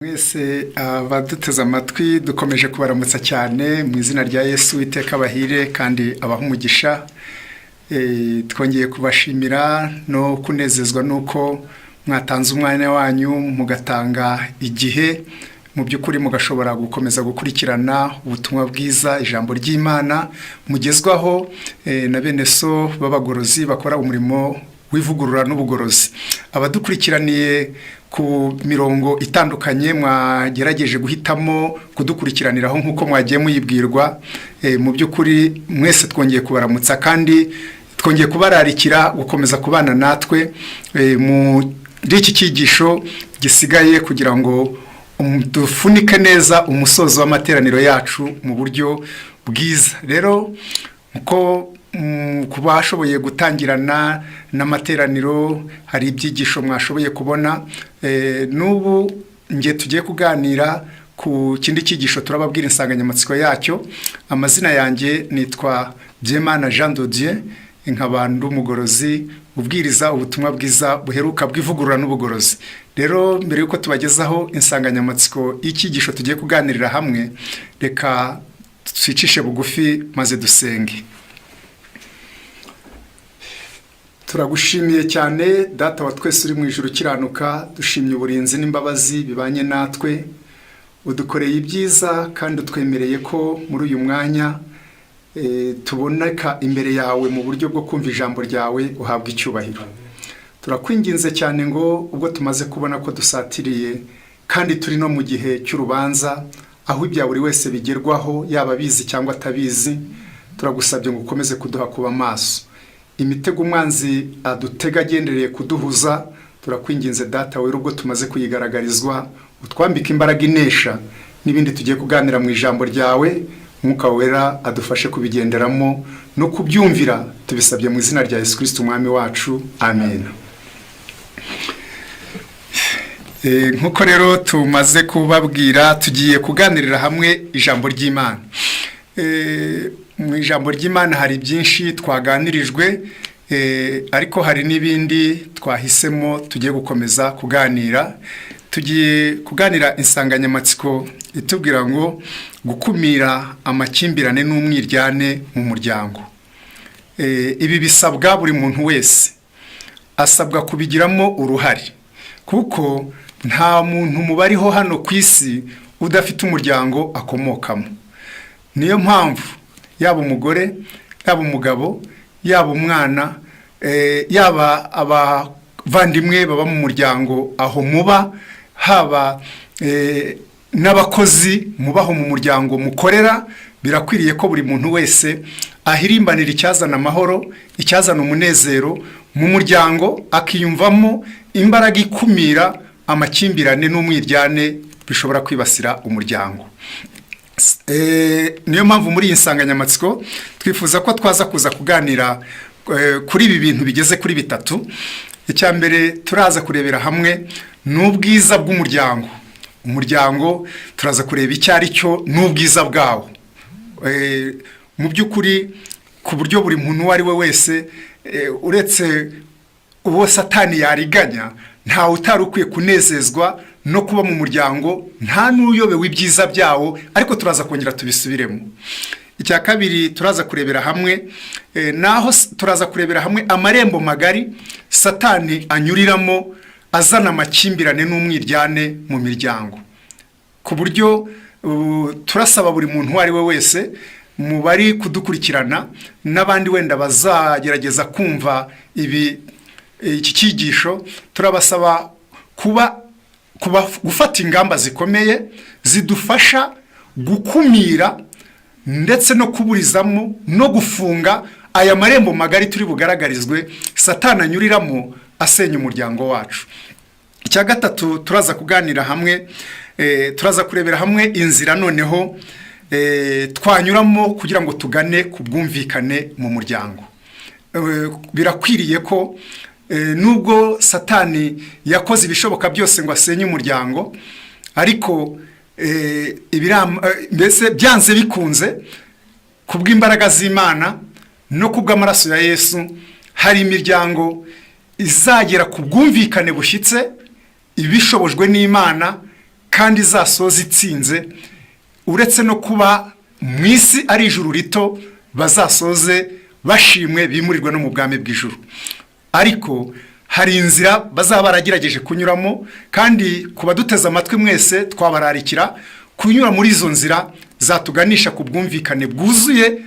Mwese abaduteze amatwi dukomeje kubaramutsa cyane mu izina rya Yesu iteka bahire kandi abaha umugisha. Twongeye kubashimira no kunezezwa nuko mwatanze umwanya wanyu mugatanga igihe mu by'ukuri mugashobora gukomeza gukurikirana ubutumwa bwiza ijambo ry'Imana mugezwaho na bene so b'abagorozi bakora umurimo w'ivugurura n'ubugorozi. Abadukurikiraniye ku mirongo itandukanye mwagerageje guhitamo kudukurikiraniraho nk'uko mwagiye muyibwirwa, mu by'ukuri mwese twongeye kubaramutsa kandi twongeye kubararikira gukomeza kubana natwe muri iki cyigisho gisigaye kugira ngo dufunike neza umusozo w'amateraniro yacu mu buryo bwiza. Rero uko kuba hashoboye gutangirana n'amateraniro hari ibyigisho mwashoboye kubona, n'ubu ngiye tugiye kuganira ku kindi cyigisho turababwira insanganyamatsiko yacyo. Amazina yanjye nitwa Byemana Jean de Dieu, nkaba ndi umugorozi ubwiriza ubutumwa bwiza buheruka bw'ivugurura n'ubugorozi. Rero mbere yuko tubagezaho insanganyamatsiko y'icyigisho tugiye kuganirira hamwe, reka twicishe bugufi maze dusenge. Turagushimiye cyane data wa twese uri mu ijuru ukiranuka, dushimye uburinzi n'imbabazi bibanye natwe, udukoreye ibyiza kandi utwemereye ko muri uyu mwanya tuboneka imbere yawe mu buryo bwo kumva ijambo ryawe uhabwa icyubahiro. Turakwinginze cyane ngo ubwo tumaze kubona ko dusatiriye kandi turi no mu gihe cy'urubanza aho ibya buri wese bigerwaho yaba abizi cyangwa atabizi, turagusabye ngo ukomeze kuduha kuba maso. Imitego umwanzi adutega agendereye kuduhuza, turakwinginze data wera ubwo tumaze kuyigaragarizwa utwambika imbaraga inesha n'ibindi tugiye kuganira mu ijambo ryawe. Mwuka wera adufashe kubigenderamo no kubyumvira, tubisabye mu izina rya Yesu Kristo umwami wacu, amen. Nkuko rero tumaze kubabwira, tugiye kuganirira hamwe ijambo ry'Imana. Mu ijambo ry'Imana hari byinshi twaganirijwe, ariko hari n'ibindi twahisemo tugiye gukomeza kuganira. Tugiye kuganira insanganyamatsiko itubwira ngo gukumira amakimbirane n'umwiryane mu muryango. Ibi bisabwa buri muntu wese, asabwa kubigiramo uruhare, kuko nta muntu mubariho hano ku isi udafite umuryango akomokamo. Niyo mpamvu yaba umugore, yaba umugabo, yaba umwana, yaba abavandimwe baba mu muryango aho muba, haba n'abakozi mubaho mu muryango mukorera, birakwiriye ko buri muntu wese ahirimbanira icyazana amahoro, icyazana umunezero mu muryango, akiyumvamo imbaraga ikumira amakimbirane n'umwiryane bishobora kwibasira umuryango. Niyo mpamvu muri iyi nsanganyamatsiko twifuza ko twaza kuza kuganira kuri ibi bintu bigeze kuri bitatu. Icya mbere turaza kurebera hamwe n'ubwiza bw'umuryango. Umuryango turaza kureba icyo ari cyo n'ubwiza bwawo. Mu by'ukuri ku buryo buri muntu uwo ari we wese, uretse uwo Satani yariganya, ntawe utari ukwiye kunezezwa no kuba mu muryango, nta n'uyobewe ibyiza byawo, ariko turaza kongera tubisubiremo. Icya kabiri turaza kurebera hamwe, naho turaza kurebera hamwe amarembo magari Satani anyuriramo azana amakimbirane n'umwiryane mu miryango, ku buryo turasaba buri muntu uwo ari we wese mu bari kudukurikirana n'abandi wenda bazagerageza kumva iki cyigisho, turabasaba gufata ingamba zikomeye zidufasha gukumira ndetse no kuburizamo no gufunga aya marembo magari turi bugaragarizwe Satani anyuriramo asenya umuryango wacu. Icya gatatu turaza kuganira hamwe, turaza kurebera hamwe inzira noneho twanyuramo kugira ngo tugane ku bwumvikane mu muryango. Birakwiriye ko nubwo Satani yakoze ibishoboka byose ngo asenye umuryango, ariko mbese byanze bikunze ku bw'imbaraga z'Imana no ku bw'amaraso ya Yesu, hari imiryango izagera ku bwumvikane bushyitse ibishobojwe n'Imana kandi izasoza itsinze, uretse no kuba mu isi ari ijuru rito, bazasoze bashimwe bimurirwe no mu bwami bw'ijuru. Ariko hari inzira bazaba baragerageje kunyuramo, kandi ku baduteze amatwi mwese twabararikira kunyura muri izo nzira zatuganisha ku bwumvikane bwuzuye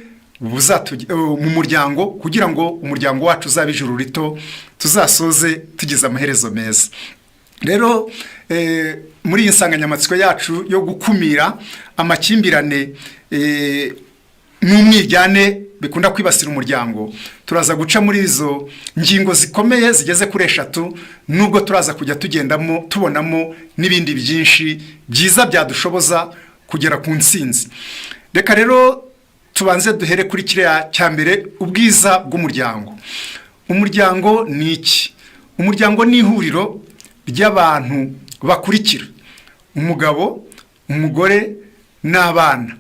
mu muryango, kugira ngo umuryango wacu uzabe ijuru rito, tuzasoze tugize amaherezo meza. Rero muri iyi nsanganyamatsiko yacu yo gukumira amakimbirane n'umwiryane bikunda kwibasira umuryango, turaza guca muri izo ngingo zikomeye zigeze kuri 3, nubwo turaza kujya tugendamo tubonamo n'ibindi byinshi byiza byadushoboza kugera ku ntsinzi. Reka rero tubanze duhere kuri kiriya cya mbere, ubwiza bw'umuryango. Umuryango ni iki? Umuryango ni ihuriro ry'abantu bakurikira: umugabo, umugore n'abana,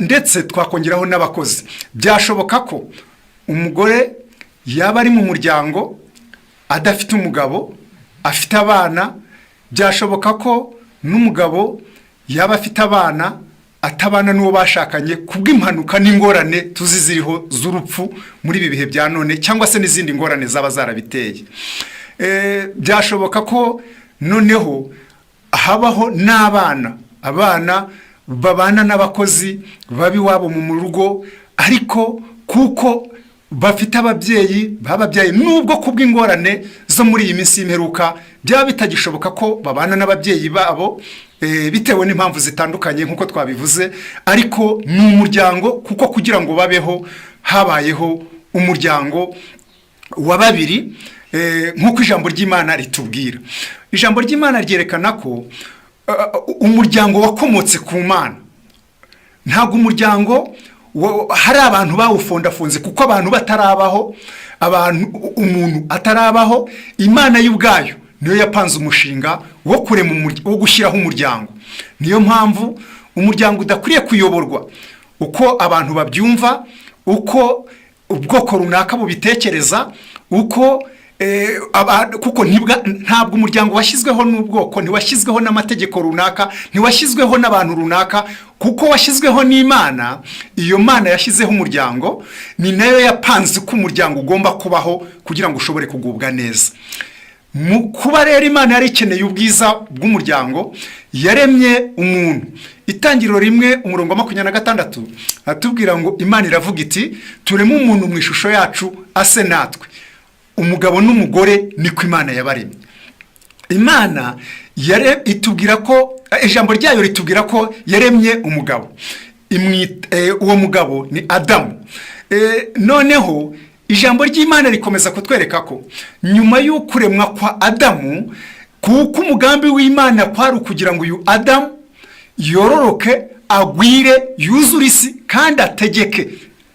ndetse twakongeraho n'abakozi. Byashoboka ko umugore yaba ari mu muryango adafite umugabo, afite abana. Byashoboka ko n'umugabo yaba afite abana atabana n'uwo bashakanye kubw'impanuka n'ingorane tuzi ziriho z'urupfu muri ibi bihe bya none, cyangwa se n'izindi ngorane zaba zarabiteye. Byashoboka ko noneho habaho n'abana, abana babana n'abakozi babi wabo mu rugo, ariko kuko bafite ababyeyi bababyaye, nubwo kubw'ingorane zo muri iyi minsi y'imperuka byaba bitagishoboka ko babana n'ababyeyi babo bitewe n'impamvu zitandukanye nk'uko twabivuze, ariko ni umuryango, kuko kugira ngo babeho habayeho umuryango wa babiri, nk'uko ijambo ry'Imana ritubwira. Ijambo ry'Imana ryerekana ko umuryango wakomotse ku Mana. Ntabwo umuryango hari abantu bawufondafunze, kuko abantu batarabaho, umuntu atarabaho, Imana y'ubwayo niyo yapanze umushinga wo kurema wo gushyiraho umuryango. Niyo mpamvu umuryango udakwiriye kuyoborwa uko abantu babyumva, uko ubwoko runaka bubitekereza, kuko ntabwo umuryango washyizweho n'ubwoko, ntiwashyizweho n'amategeko runaka, ntiwashyizweho n'abantu runaka, kuko washyizweho n'Imana. Iyo Mana yashyizeho umuryango, ni nayo yapanze ko umuryango ugomba kubaho kugira ngo ushobore kugubwa neza. Kuba rero Imana yari ikeneye ubwiza bw'umuryango, yaremye umuntu. Itangiriro 1:26 atubwira ngo Imana iravuga iti, tureme umuntu mu ishusho yacu ase natwe. Umugabo n'umugore niko Imana yabaremye. Imana itubwira ko, ijambo ryayo ritubwira ko yaremye umugabo. Uwo mugabo ni Adamu. Noneho ijambo ry'Imana rikomeza kutwereka ko nyuma y'ukuremwa kwa Adamu, kuko umugambi w'Imana kwari kugira ngo uyu Adamu yororoke, agwire, yuzure isi, kandi ategeke,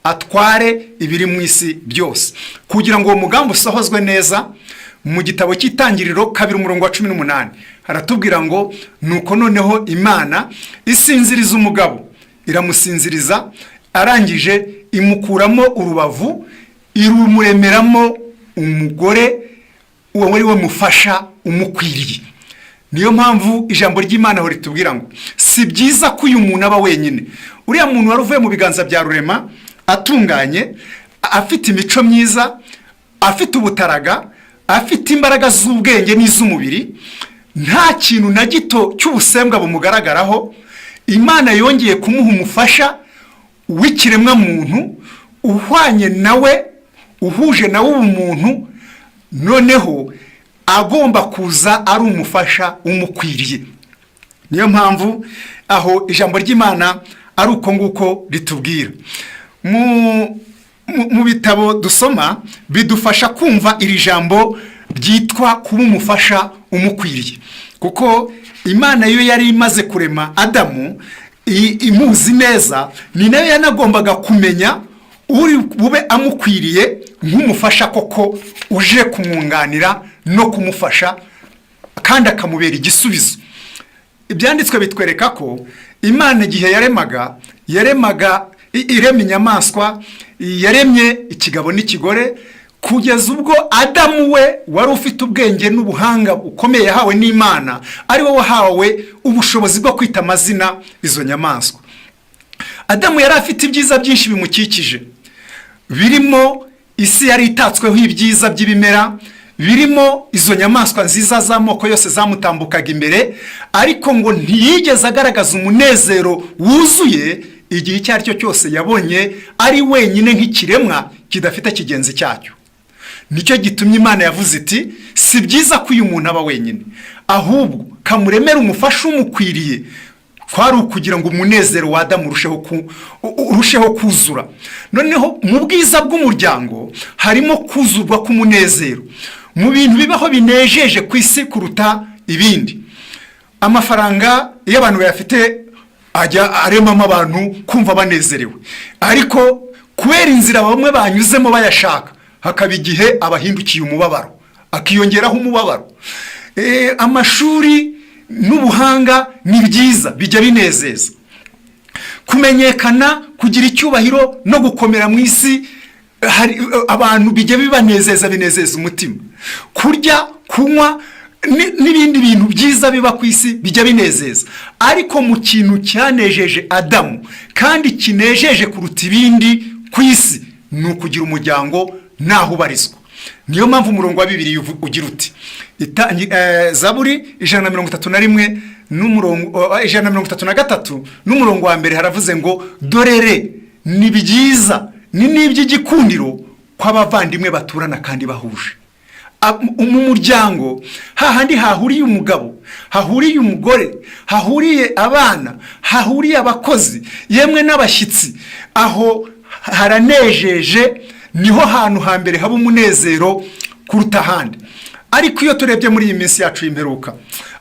atware ibiri mu isi byose. Kugira ngo uwo mugambi usohozwe neza, mu gitabo cy'Itangiriro 2:18 haratubwira ngo, nuko noneho Imana isinziriza umugabo, iramusinziriza, arangije imukuramo urubavu, irumuremeramo umugore, uwo wari we mufasha umukwiriye. Niyo mpamvu ijambo ry'Imana aho ritubwira ngo si byiza ko uyu muntu aba wenyine. Uriya muntu wari uvuye mu biganza bya rurema, atunganye, afite imico myiza, afite ubutaraga, afite imbaraga z'ubwenge n'iz'umubiri, nta kintu na gito cy'ubusembwa bumugaragaraho. Imana yongeye kumuha umufasha w'ikiremwa muntu uhwanye nawe, uhuje nawe ubumuntu, noneho agomba kuza ari umufasha umukwiriye. Niyo mpamvu aho ijambo ry'Imana ari uko nguko ritubwira. Mu bitabo dusoma bidufasha kumva iri jambo ryitwa kuba umufasha umukwiriye, kuko Imana yo yari imaze kurema Adamu, imuzi neza, ni nayo yanagombaga kumenya uri bube amukwiriye nk'umufasha koko uje kumwunganira no kumufasha, kandi akamubera igisubizo. Ibyanditswe bitwereka ko Imana igihe yaremaga irema inyamaswa, yaremye ikigabo n'ikigore, kugeza ubwo Adamu we wari ufite ubwenge n'ubuhanga bukomeye yahawe n'Imana, ari we wahawe ubushobozi bwo kwita amazina izo nyamaswa. Adamu yari afite ibyiza byinshi bimukikije, birimo isi yari itatsweho ibyiza by'ibimera, birimo izo nyamaswa nziza z'amoko yose zamutambukaga imbere, ariko ngo ntiyigeze agaragaza umunezero wuzuye igihe icyo ari cyo cyose yabonye ari wenyine nk'ikiremwa kidafite kigenzi cyacyo. Nicyo gitumye Imana yavuze iti si byiza ko uyu muntu aba wenyine, ahubwo kamuremera umufasha umukwiriye, kwari ukugira ngo umunezero wa Adamu urusheho kuzura. Noneho mu bwiza bw'umuryango harimo kuzurwa k'umunezero mu bintu bibaho binejeje ku isi kuruta ibindi. Amafaranga iyo abantu bayafite ajya aremamo abantu kumva banezerewe, ariko kubera inzira bamwe banyuzemo bayashaka, hakaba igihe abahindukiye umubabaro, akiyongeraho umubabaro. Amashuri n'ubuhanga ni byiza, bijya binezeza. Kumenyekana, kugira icyubahiro no gukomera mu isi, hari abantu bijya bibanezeza, binezeza umutima. Kurya, kunywa n'ibindi bintu byiza biba ku isi bijya binezeza, ariko mu kintu cyanejeje Adamu kandi kinejeje kuruta ibindi ku isi ni ukugira umuryango naho ubarizwa. Niyo mpamvu umurongo wa 2 ugira uti, Zaburi 131 n'umurongo 133 n'umurongo wa 1 haravuze ngo dorere ni byiza ni n'iby'igikundiro kw'abavandimwe baturana kandi bahuje. Mu muryango hahandi hahuriye umugabo, hahuriye umugore, hahuriye abana, hahuriye abakozi, yemwe n'abashyitsi, aho haranejeje, niho hantu hambere haba umunezero kuruta ahandi. Ariko iyo turebye muri iyi minsi yacu y'imperuka,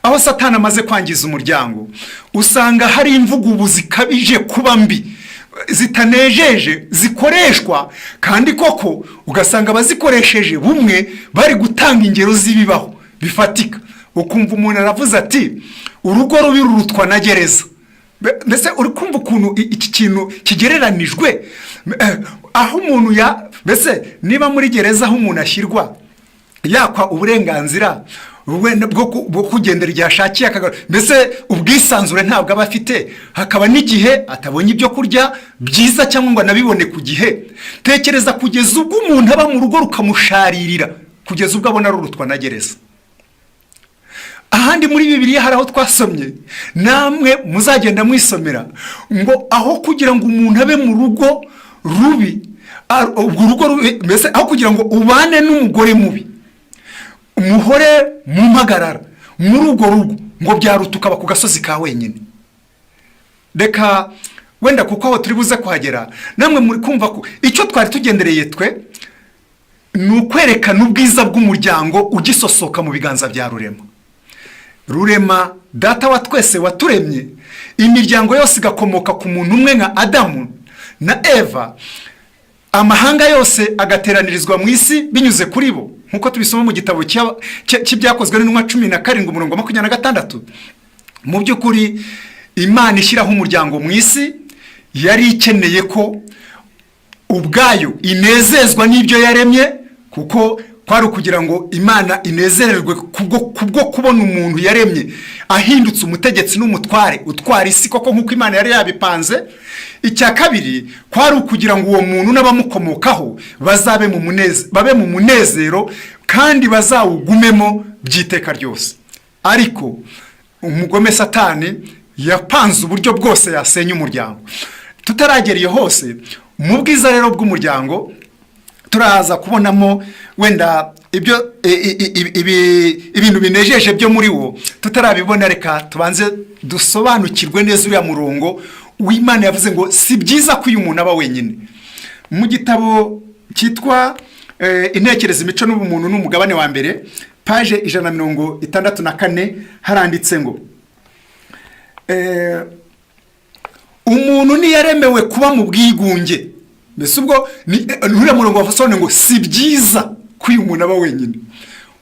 aho Satani amaze kwangiza umuryango, usanga hari imvugo zikabije kuba mbi, zitanejeje, zikoreshwa, kandi koko ugasanga abazikoresheje bumwe bari gutanga ingero z'ibibaho bifatika. Ukumva umuntu aravuze ati urugo rubi rurutwa na gereza. Mbese uri kumva ukuntu iki kintu kigereranijwe, aho umuntu mbese niba muri gereza aho umuntu ashyirwa yakwa uburenganzira bwo kugendera igihe ashakiye, mbese ubwisanzure ntabwo aba afite, hakaba n'igihe atabonye ibyo kurya byiza cyangwa ngo anabibone ku gihe. Tekereza kugeza ubwo umuntu aba mu rugo rukamusharirira, kugeza ubwo abona rurutwa na gereza. Ahandi muri Bibiliya hari aho twasomye, namwe muzagenda mwisomera, ngo aho kugira ngo umuntu abe mu rugo rubi, mbese aho kugira ngo ubane n'umugore mubi, muhore mu mpagarara muri urwo rugo, ngo byaruta ukaba ku gasozi ka wenyine. Reka wenda kuko aho turi buze kuhagera, namwe muri kumva ko icyo twari tugendereye twe ni ukwerekana ubwiza bw'umuryango ugisosoka mu biganza bya Rurema, data wa twese waturemye. Imiryango yose igakomoka ku muntu umwe nka Adamu na Eva, amahanga yose agateranirizwa mu isi binyuze kuri bo, nkuko tubisoma mu gitabo cy'ibyakozwe n'intumwa 17 umurongo 26. Mu by'ukuri Imana ishyiraho umuryango mu isi yari ikeneye ko ubwayo inezezwa n'ibyo yaremye, kuko kwari ukugira ngo Imana inezererwe kubwo kubona umuntu yaremye ahindutse umutegetsi n'umutware utwara isi koko nkuko Imana yari yabipanze. Icya kabiri kwari ukugira ngo uwo muntu n'abamukomokaho babe mu munezero kandi bazawugumemo by'iteka ryose. Ariko umugome Satani yapanze uburyo bwose yasenya umuryango. Tutaragereye hose mu bwiza rero bw'umuryango, turaza kubonamo wenda ibintu binejeje byo muri wo tutarabibona. Reka tubanze dusobanukirwe neza uriya murongo w'Imana yavuze ngo si byiza ko uyu muntu aba wenyine. Mu gitabo cyitwa intekerezo, imico n'ubumuntu n'umugabane wa mbere, page 164 haranditse ngo umuntu niyaremewe kuba mu bwigunge. Mbese ubwo uriya murongo wafasone ngo si byiza ko uyu muntu aba wenyine.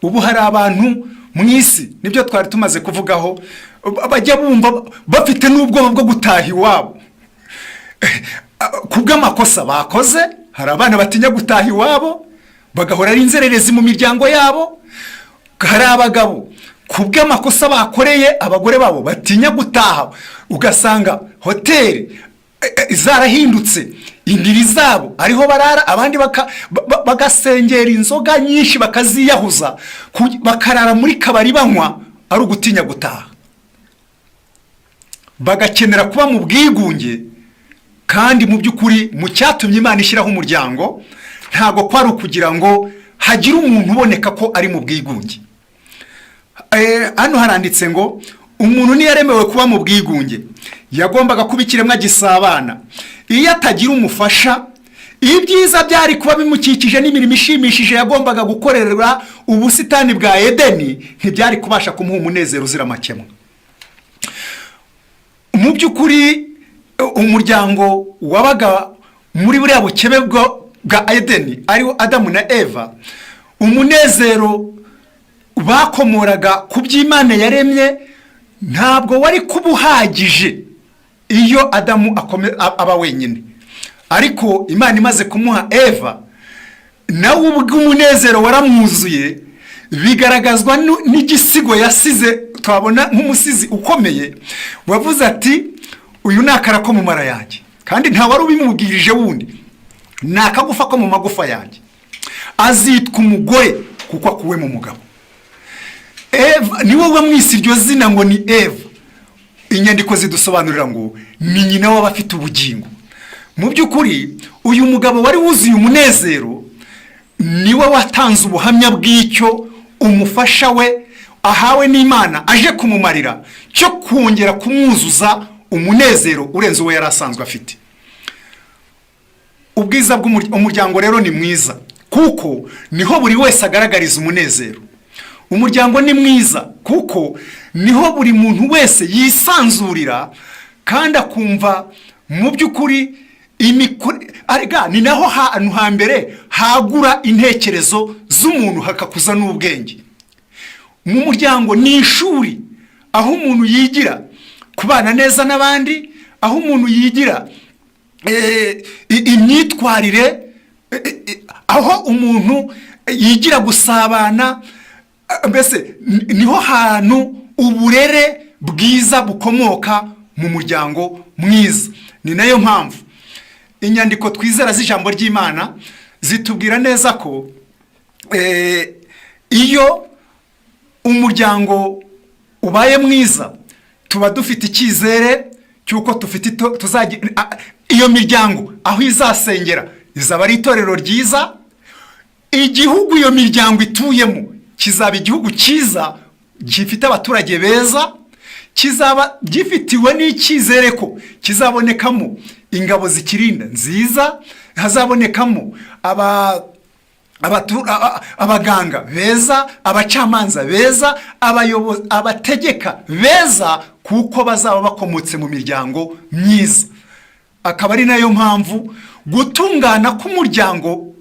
Ubu hari abantu mu isi, nibyo twari tumaze kuvugaho, bajya bumva bafite n'ubwoba bwo gutaha iwabo kubw'amakosa bakoze. Hari abana batinya gutaha iwabo, bagahora ari inzererezi mu miryango yabo. Hari abagabo ku bw'amakosa bakoreye abagore babo batinya gutaha, ugasanga hoteli zarahindutse, indiri zabo ariho barara, abandi bagasengera inzoga nyinshi bakaziyahuza, bakarara muri kabari banywa ari ugutinya gutaha. Bagakenera kuba mu bwigunge, kandi mu by'ukuri mu cyatumye Imana ishyiraho umuryango ntabwo kwari ukugira ngo hagire umuntu uboneka ko ari mu bwigunge. Hano haranditse ngo umuntu niyaremewe kuba mu bwigunge yagombaga kuba ikiremwa gisabana. Iyo atagira umufasha, ibyiza byari kuba bimukikije n'imirimo ishimishije yagombaga gukorera ubusitani bwa Edeni ntibyari kubasha kumuha umunezero uzira amakemwa. Mu by'ukuri umuryango wabaga muri buriya bukebe bwa Edeni, ariwo Adamu na Eva, umunezero bakomoraga ku by'Imana yaremye ntabwo wari kuba uhagije iyo Adamu aba wenyine. Ariko Imana imaze kumuha Eva, nawe ubwo umunezero waramwuzuye, bigaragazwa n'igisigo yasize. Twabona nk'umusizi ukomeye wavuze ati uyu ni akara ko mu mara yanjye, kandi nta wari ubimubwirije wundi, ni akagufa ko mu magufa yanjye, azitwa umugore kuko akuwe mu mugabo. Eva ni wowe mwisi iryo zina ngo ni Eva. Inyandiko zidusobanurira ngo ni nyina w'abafite ubugingo. Mu by'ukuri uyu mugabo wari wuzuye umunezero niwe watanze ubuhamya bw'icyo umufasha we ahawe n'Imana aje kumumarira, cyo kongera kumwuzuza umunezero urenze uwo yari asanzwe afite. Ubwiza bw'umuryango rero ni mwiza, kuko niho buri wese agaragariza umunezero. Umuryango ni mwiza kuko niho buri muntu wese yisanzurira kandi akumva mu by'ukuri ni naho hantu hambere hagura intekerezo z'umuntu hakakuza n'ubwenge. Mu muryango ni ishuri aho umuntu yigira kubana neza n'abandi, aho umuntu yigira imyitwarire, aho umuntu yigira gusabana. Mbese niho hantu uburere bwiza bukomoka mu muryango mwiza. Ni nayo mpamvu inyandiko twizera z'ijambo ry'Imana zitubwira neza ko iyo umuryango ubaye mwiza tuba dufite icyizere cy'uko iyo miryango aho izasengera izaba ari itorero ryiza. Igihugu iyo miryango ituyemo kizaba igihugu cyiza gifite abaturage beza, kizaba gifitiwe n'icyizere ko kizabonekamo ingabo zikirinda nziza, hazabonekamo abaganga beza, abacamanza beza, abayobozi, abategeka beza, kuko bazaba bakomotse mu miryango myiza. Akaba ari nayo mpamvu gutungana k'umuryango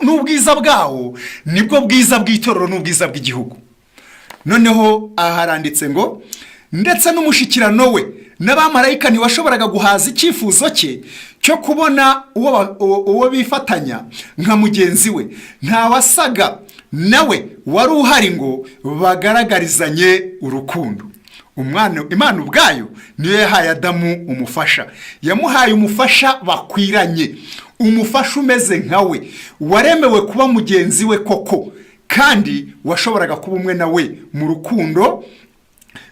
n'ubwiza bwawo nibwo bwiza bw'itorero n'ubwiza bw'igihugu. Noneho aharanditse ngo ndetse n'umushikirano we n'abamarayika ntiwashoboraga guhaza icyifuzo cye cyo kubona uwo bifatanya nka mugenzi we. Ntawasaga nawe wari uhari ngo bagaragarizanye urukundo. Imana ubwayo niyo yahaye Adamu umufasha. Yamuhaye umufasha bakwiranye, umufasha umeze nkawe, waremewe kuba mugenzi we koko, kandi washoboraga kuba umwe nawe mu rukundo.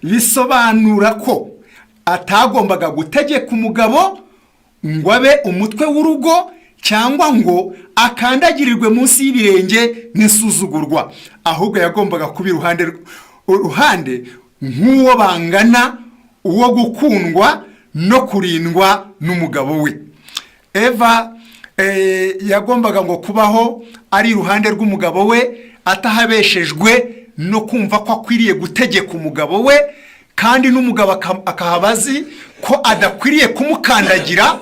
Bisobanura ko atagombaga gutegeka umugabo ngo abe umutwe w'urugo cyangwa ngo akandagirirwe munsi y'ibirenge n'isuzugurwa, ahubwo yagombaga kuba uruhande nk'uwo bangana, uwo gukundwa no kurindwa n'umugabo we. Eva yagombaga ngo kubaho ari iruhande rw'umugabo we, atahabeshejwe no kumva ko akwiriye gutegeka umugabo we, kandi n'umugabo akahabazi ko adakwiriye kumukandagira,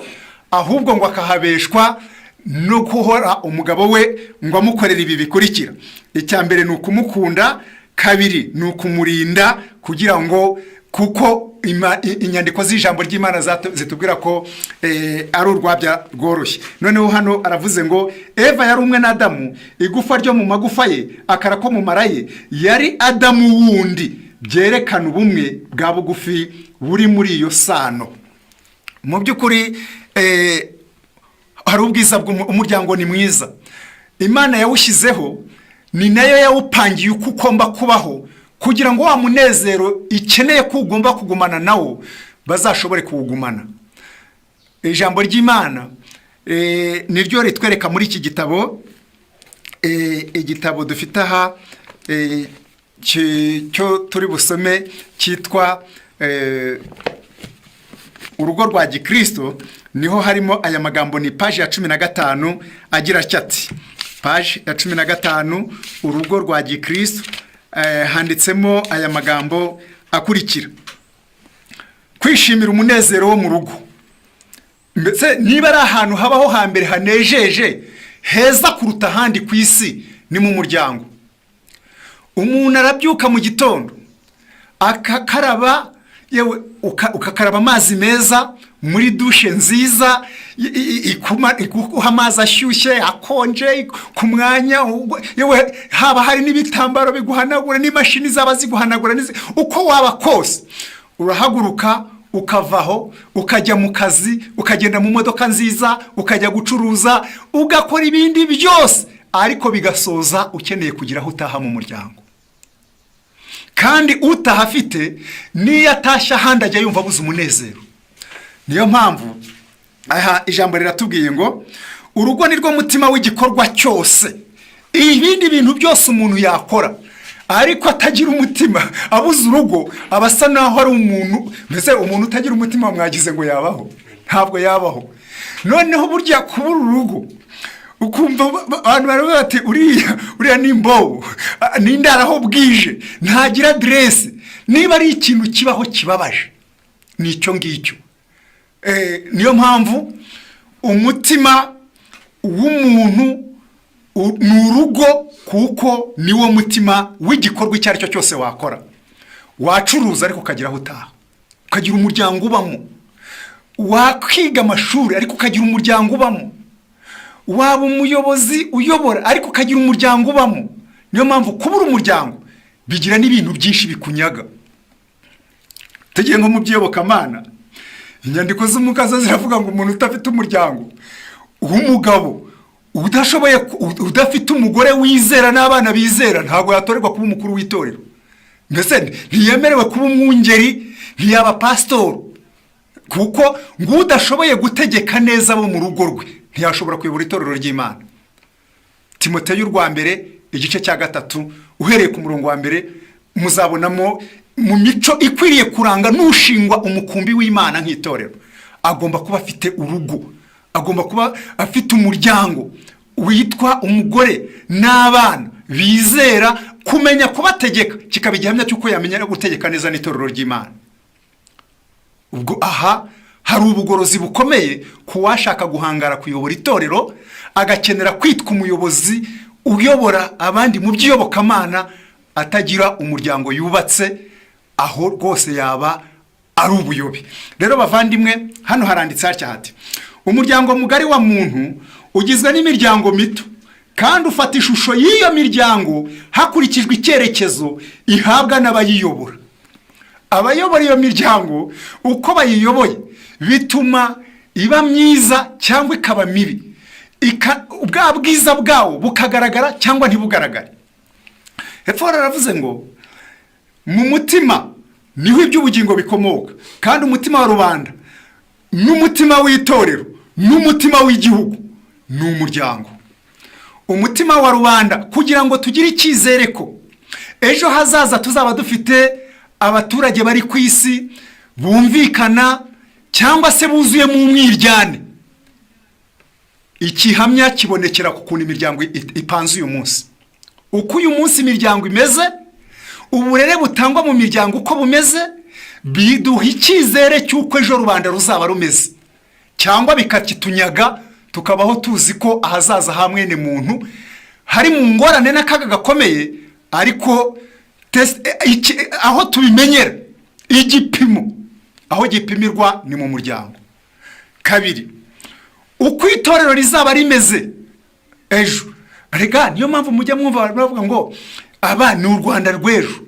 ahubwo ngo akahabeshwa no guhora umugabo we ngo amukorera ibi bikurikira. Icya mbere ni ukumukunda, kabiri ni ukumurinda kugira ngo kuko inyandiko z'ijambo ry'Imana zitubwira ko ari urwabya rworoshye. Noneho hano aravuze ngo Eva yari umwe na Adamu, igufa ryo mu magufa ye, akara ko mu mara ye, yari Adamu wundi, byerekana ubumwe bwa bugufi buri muri iyo sano. Mu by'ukuri hari ubwiza bw'umuryango, ni mwiza. Imana yawushyizeho, ni nayo yawupangiye uko ugomba kubaho, kugira ngo wa munezero ikeneye ko ugomba kugumana nawo bazashobore kuwugumana. Ijambo ry'Imana niryo ritwereka muri iki gitabo, igitabo dufite aha cyo turi busome cyitwa urugo rwa Gikristo. Niho harimo aya magambo, ni paji ya 15 agira ati, paji ya 15, urugo rwa Gikristo. Handitsemo aya magambo akurikira: kwishimira umunezero wo mu rugo. Mbese niba ari ahantu habaho hambere hanejeje heza kuruta ahandi ku isi, ni mu muryango. Umuntu arabyuka mu gitondo akakaraba, yewe ukakaraba amazi meza muri dushe nziza, ikuha amazi ashyushye akonje ku mwanya, yewe haba hari n'ibitambaro biguhanagura n'imashini zaba ziguhanagura. Uko waba kose urahaguruka ukavaho ukajya mu kazi, ukagenda mu modoka nziza, ukajya gucuruza, ugakora ibindi byose, ariko bigasoza ukeneye kugira aho utaha mu muryango. Kandi utahafite niyo atashya ahandi ajya yumva abuze umunezero. Niyo mpamvu aha ijambo riratubwiye ngo urugo ni rwo mutima w'igikorwa cyose. Ibindi bintu byose umuntu yakora, ariko atagira umutima, abuze urugo, abasa naho ari umuntu. Mbese umuntu utagira umutima mwagize ngo yabaho? Ntabwo yabaho. Noneho burya kubura urugo, ukumva abantu baravuga bati uriya ni imbobo, n'indaraho bwije, ntagira adresse. Niba ari ikintu kibaho kibabaje, nicyo ngicyo. Niyo mpamvu umutima w'umuntu ni urugo, kuko niwo mutima w'igikorwa icyo ari cyo cyose wakora. Wacuruza ariko ukagira aho utaha, ukagira umuryango ubamo. Wakwiga amashuri ariko ukagira umuryango ubamo. Waba umuyobozi uyobora ariko ukagira umuryango ubamo. Niyo mpamvu kubura umuryango bigira n'ibintu byinshi bikunyaga. Tugiye nko mu by'iyobokamana, inyandiko z'umukaza ziravuga ngo umuntu utafite umuryango w'umugabo, udashoboye, udafite umugore wizera n'abana bizera, ntabwo yatorerwa kuba umukuru w'itorero. Mbese ntiyemerewe kuba umwungeri, ntiyaba pastor, kuko ngo udashoboye gutegeka neza abo mu rugo rwe ntiyashobora kuyobora itorero ry'Imana. Timoteyo rwa mbere igice cya 3 uhereye ku murongo wa mbere muzabonamo mu mico ikwiriye kuranga n'ushingwa umukumbi w'Imana nk'itorero. Agomba kuba afite urugo, agomba kuba afite umuryango witwa umugore n'abana bizera, kumenya kubategeka kikaba igihamya cy'uko yamenya gutegeka neza n'itorero ry'Imana. Ubwo aha hari ubugorozi bukomeye ku washaka guhangara kuyobora itorero, agakenera kwitwa umuyobozi uyobora abandi mu by'iyobokamana, atagira umuryango yubatse, aho rwose yaba ari ubuyobe. Rero bavandimwe, hano haranditse hati: umuryango mugari wa muntu ugizwe n'imiryango mito, kandi ufata ishusho y'iyo miryango hakurikijwe icyerekezo ihabwa n'abayiyobora. Abayobora iyo miryango uko bayiyoboye bituma iba myiza cyangwa ikaba mibi. Ubwa bwiza bwawo bukagaragara cyangwa ntibugaragare. Hepfo aravuze ngo mu mutima niho iby'ubugingo bikomoka, kandi umutima wa rubanda n'umutima w'itorero n'umutima w'igihugu ni umuryango. Umutima wa rubanda kugira ngo tugire icyizere ko ejo hazaza tuzaba dufite abaturage bari ku isi bumvikana cyangwa se buzuye mu mwiryane. Ikihamya kibonekera ku kuntu imiryango ipanze uyu munsi. Uko uyu munsi imiryango imeze, uburere butangwa mu miryango uko bumeze, biduha icyizere cy'uko ejo rubanda ruzaba rumeze, cyangwa bikakitunyaga tukabaho tuzi ko ahazaza ha mwene muntu hari mu ngorane n'akaga gakomeye, ariko aho tubimenyera igipimo aho gipimirwa ni mu muryango. Kabiri, uko itorero rizaba rimeze ejo. Rega niyo mpamvu mujya mwumva bavuga ngo aba ni u Rwanda rw'ejo.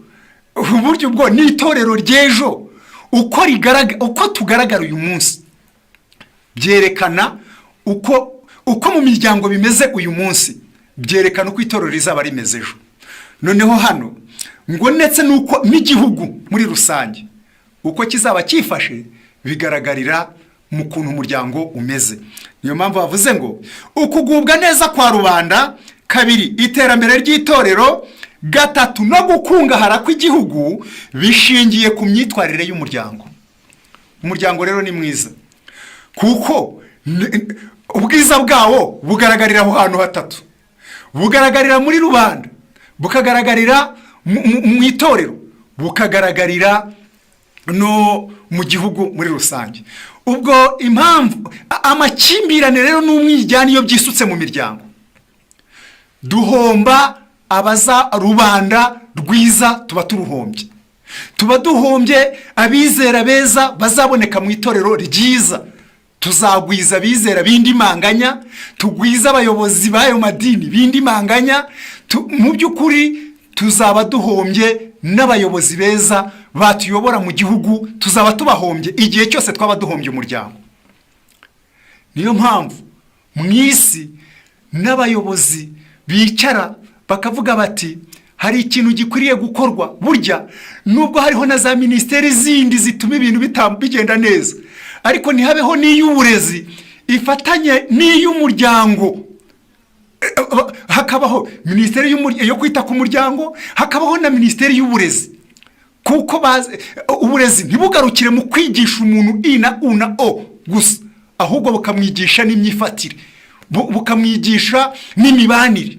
Uburyo bwo ni itorero ry'ejo uko tugaragara uyu munsi byerekana uko mu miryango bimeze uyu munsi, byerekana uko itorero rizaba rimeze ejo. Noneho hano ngo ndetse nuko n'igihugu muri rusange uko kizaba cyifashe bigaragarira mu kuntu umuryango umeze. Niyo mpamvu bavuze ngo ukugubwa neza kwa rubanda, kabiri iterambere ry'itorero, gatatu no gukungahara kw'igihugu bishingiye ku myitwarire y'umuryango. Umuryango rero ni mwiza kuko ubwiza bwawo bugaragarira aho hantu hatatu: bugaragarira muri rubanda, bukagaragarira mu itorero, bukagaragarira no mu gihugu muri rusange. Ubwo impamvu amakimbirane rero n'umwijyane iyo byisutse mu miryango, duhomba abaza rubanda rwiza, tuba duhombye abizera beza bazaboneka mu itorero ryiza. Tuzagwiza abizera bindi manganya, tugwiza abayobozi b'ayo madini bindi manganya, mu by'ukuri tuzaba duhombye n'abayobozi beza batuyobora mu gihugu, tuzaba tubahombye igihe cyose twaba duhombye umuryango. Niyo mpamvu mu isi n'abayobozi bicara bakavuga bati hari ikintu gikwiriye gukorwa. Burya nubwo hariho na za ministeri zindi zituma ibintu bigenda neza, ariko ntihabeho n'iy'uburezi ifatanye n'iy'umuryango. Hakabaho ministeri yo kwita ku muryango, hakabaho na ministeri y'uburezi, kuko uburezi ntibugarukire mu kwigisha umuntu ina una o gusa, ahubwo bukamwigisha n'imyifatire, bukamwigisha n'imibanire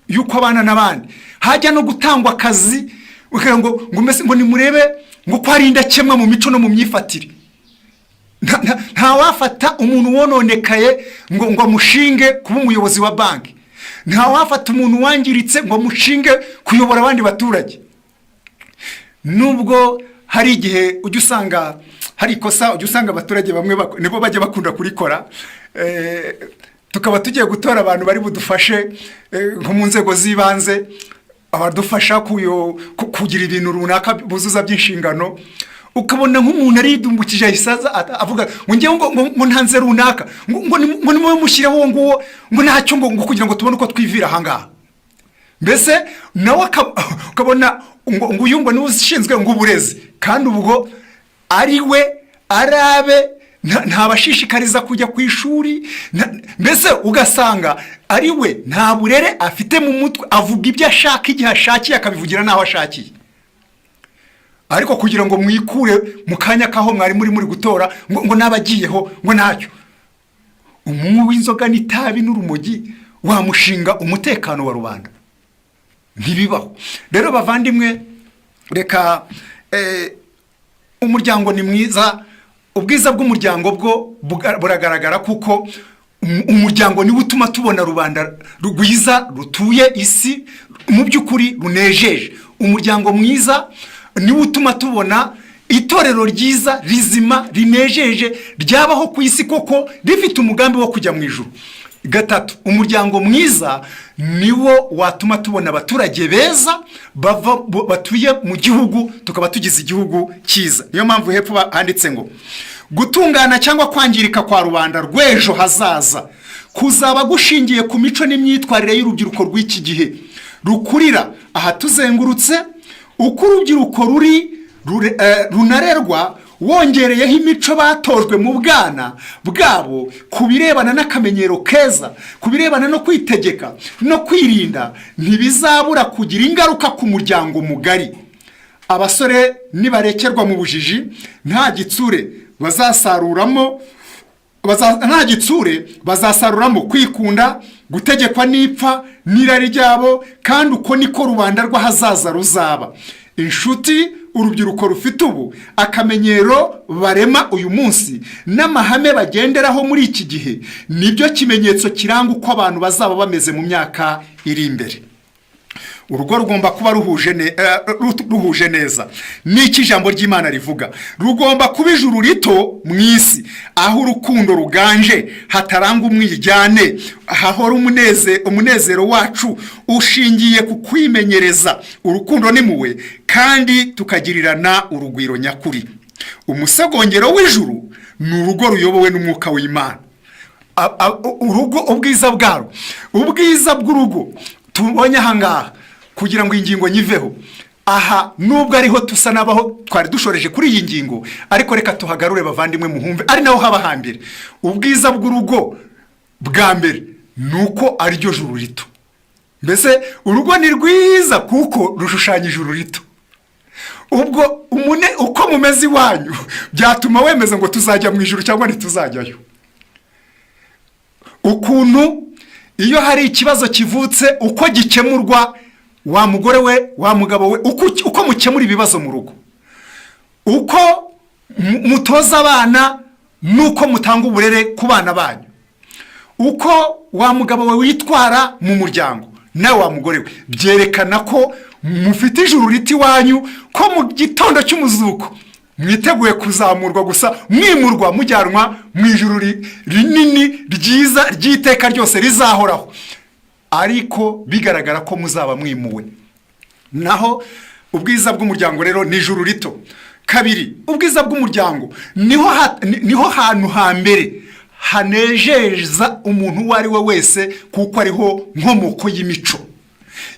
yuko abana n'abandi. Hajya no gutangwa akazi ngo nimurebe ngo ko ari indakemwa mu mico no mu myifatire. Nta wafata umuntu wononekaye ngo amushinge kuba umuyobozi wa banki. Nta wafata umuntu wangiritse ngo amushinge kuyobora abandi baturage. Nubwo hari igihe ujya usanga hari ikosa, ujya usanga abaturage bamwe nibo bajya bakunda kurikora, tukaba tugiye gutora abantu bari budufashe nko mu nzego z'ibanze, abadufasha kugira ibintu runaka buzuza by'inshingano. Ukabona nk'umuntu aridumbukije ahisaza avuga ngo ntanze runaka ngo nimwe mushireho ngo ntacyo ngo kugira ngo tubone uko twivira ahangaha. Mbese nawe ukabona ngo uyu ngo niwe ushinzwe ngo uburezi, kandi ubwo ari we arabe ntabashishikariza kujya ku ishuri. Mbese ugasanga ari we nta burere afite mu mutwe, avuga ibyo ashaka igihe ashakiye, akabivugira n'aho ashakiye. Ariko kugira ngo mwikure mu kanya kaho mwari muri gutora ngo nabagiyeho ngo ntacyo, umunywi w'inzoga n'itabi n'urumogi wamushinga umutekano wa rubanda? Ntibibaho. Rero bavandimwe, reka umuryango ni mwiza. Ubwiza bw'umuryango bwo buragaragara kuko umuryango niwo utuma tubona rubanda rwiza rutuye isi mu by'ukuri runejeje. Umuryango mwiza niwo utuma tubona itorero ryiza rizima rinejeje ryabaho ku isi koko rifite umugambi wo kujya mu ijuru. Gatatu, umuryango mwiza niwo watuma tubona abaturage beza batuye mu gihugu, tukaba tugize igihugu cyiza. Niyo mpamvu hepfo handitse ngo gutungana cyangwa kwangirika kwa rubanda rw'ejo hazaza kuzaba gushingiye ku mico n'imyitwarire y'urubyiruko rw'iki gihe rukurira aha tuzengurutse. Uko urubyiruko runarerwa wongereyeho imico batojwe mu bwana bwabo ku birebana n'akamenyero keza, ku birebana no kwitegeka no kwirinda, ntibizabura kugira ingaruka ku muryango mugari. Abasore nibarekerwa mu bujiji nta gitsure bazasaruramo kwikunda, gutegekwa n'ipfa n'irari ryabo, kandi uko niko rubanda rw'ahazaza ruzaba. Inshuti urubyiruko rufite ubu akamenyero barema uyu munsi n'amahame bagenderaho muri iki gihe nibyo kimenyetso kiranga uko abantu bazaba bameze mu myaka iri imbere. urugo rugomba kuba ruhuje neza n'iki ijambo ry'Imana rivuga. Rugomba kuba ijuru rito mu isi, aho urukundo ruganje, hataranga umwijyane, hahora umunezero wacu ushingiye ku kwimenyereza urukundo n'impuhwe, kandi tukagirirana urugwiro nyakuri. Umusogongero w'ijuru ni urugo ruyobowe n'umwuka w'Imana. Urugo, ubwiza bwarwo, ubwiza bw'urugo tubonye ahangaha, kugira ngo ingingo nyiveho aha, nubwo ariho tusa nabaho twari dushoreje kuri iyi ngingo, ariko reka tuhagarure bavandimwe muhumve, ari naho haba hambere. Ubwiza bw'urugo bwa mbere nuko ari ryo juru rito. Mbese urugo ni rwiza kuko rushushanya ijuru rito. Ubwo uko mumeze iwanyu byatuma wemeza ngo tuzajya mu ijuru cyangwa ntituzajyayo. Ukuntu iyo hari ikibazo kivutse, uko gikemurwa, wa mugore we, wa mugabo we, uko mukemura ibibazo mu rugo, uko mutoza abana, nuko mutanga uburere ku bana banyu, uko wa mugabo we witwara mu muryango, nawe wa mugore we, byerekana ko mufite ijuru riti wanyu, ko mu gitondo cy'umuzuko mwiteguye kuzamurwa, gusa mwimurwa mujyanwa mu ijuru rinini ryiza ry'iteka ryose rizahoraho, ariko bigaragara ko muzaba mwimuwe. Naho ubwiza bw'umuryango rero ni ijuru rito. Kabiri, ubwiza bw'umuryango niho hantu hambere hanejeza umuntu uwo ari we wese, kuko ariho nkomoko y'imico,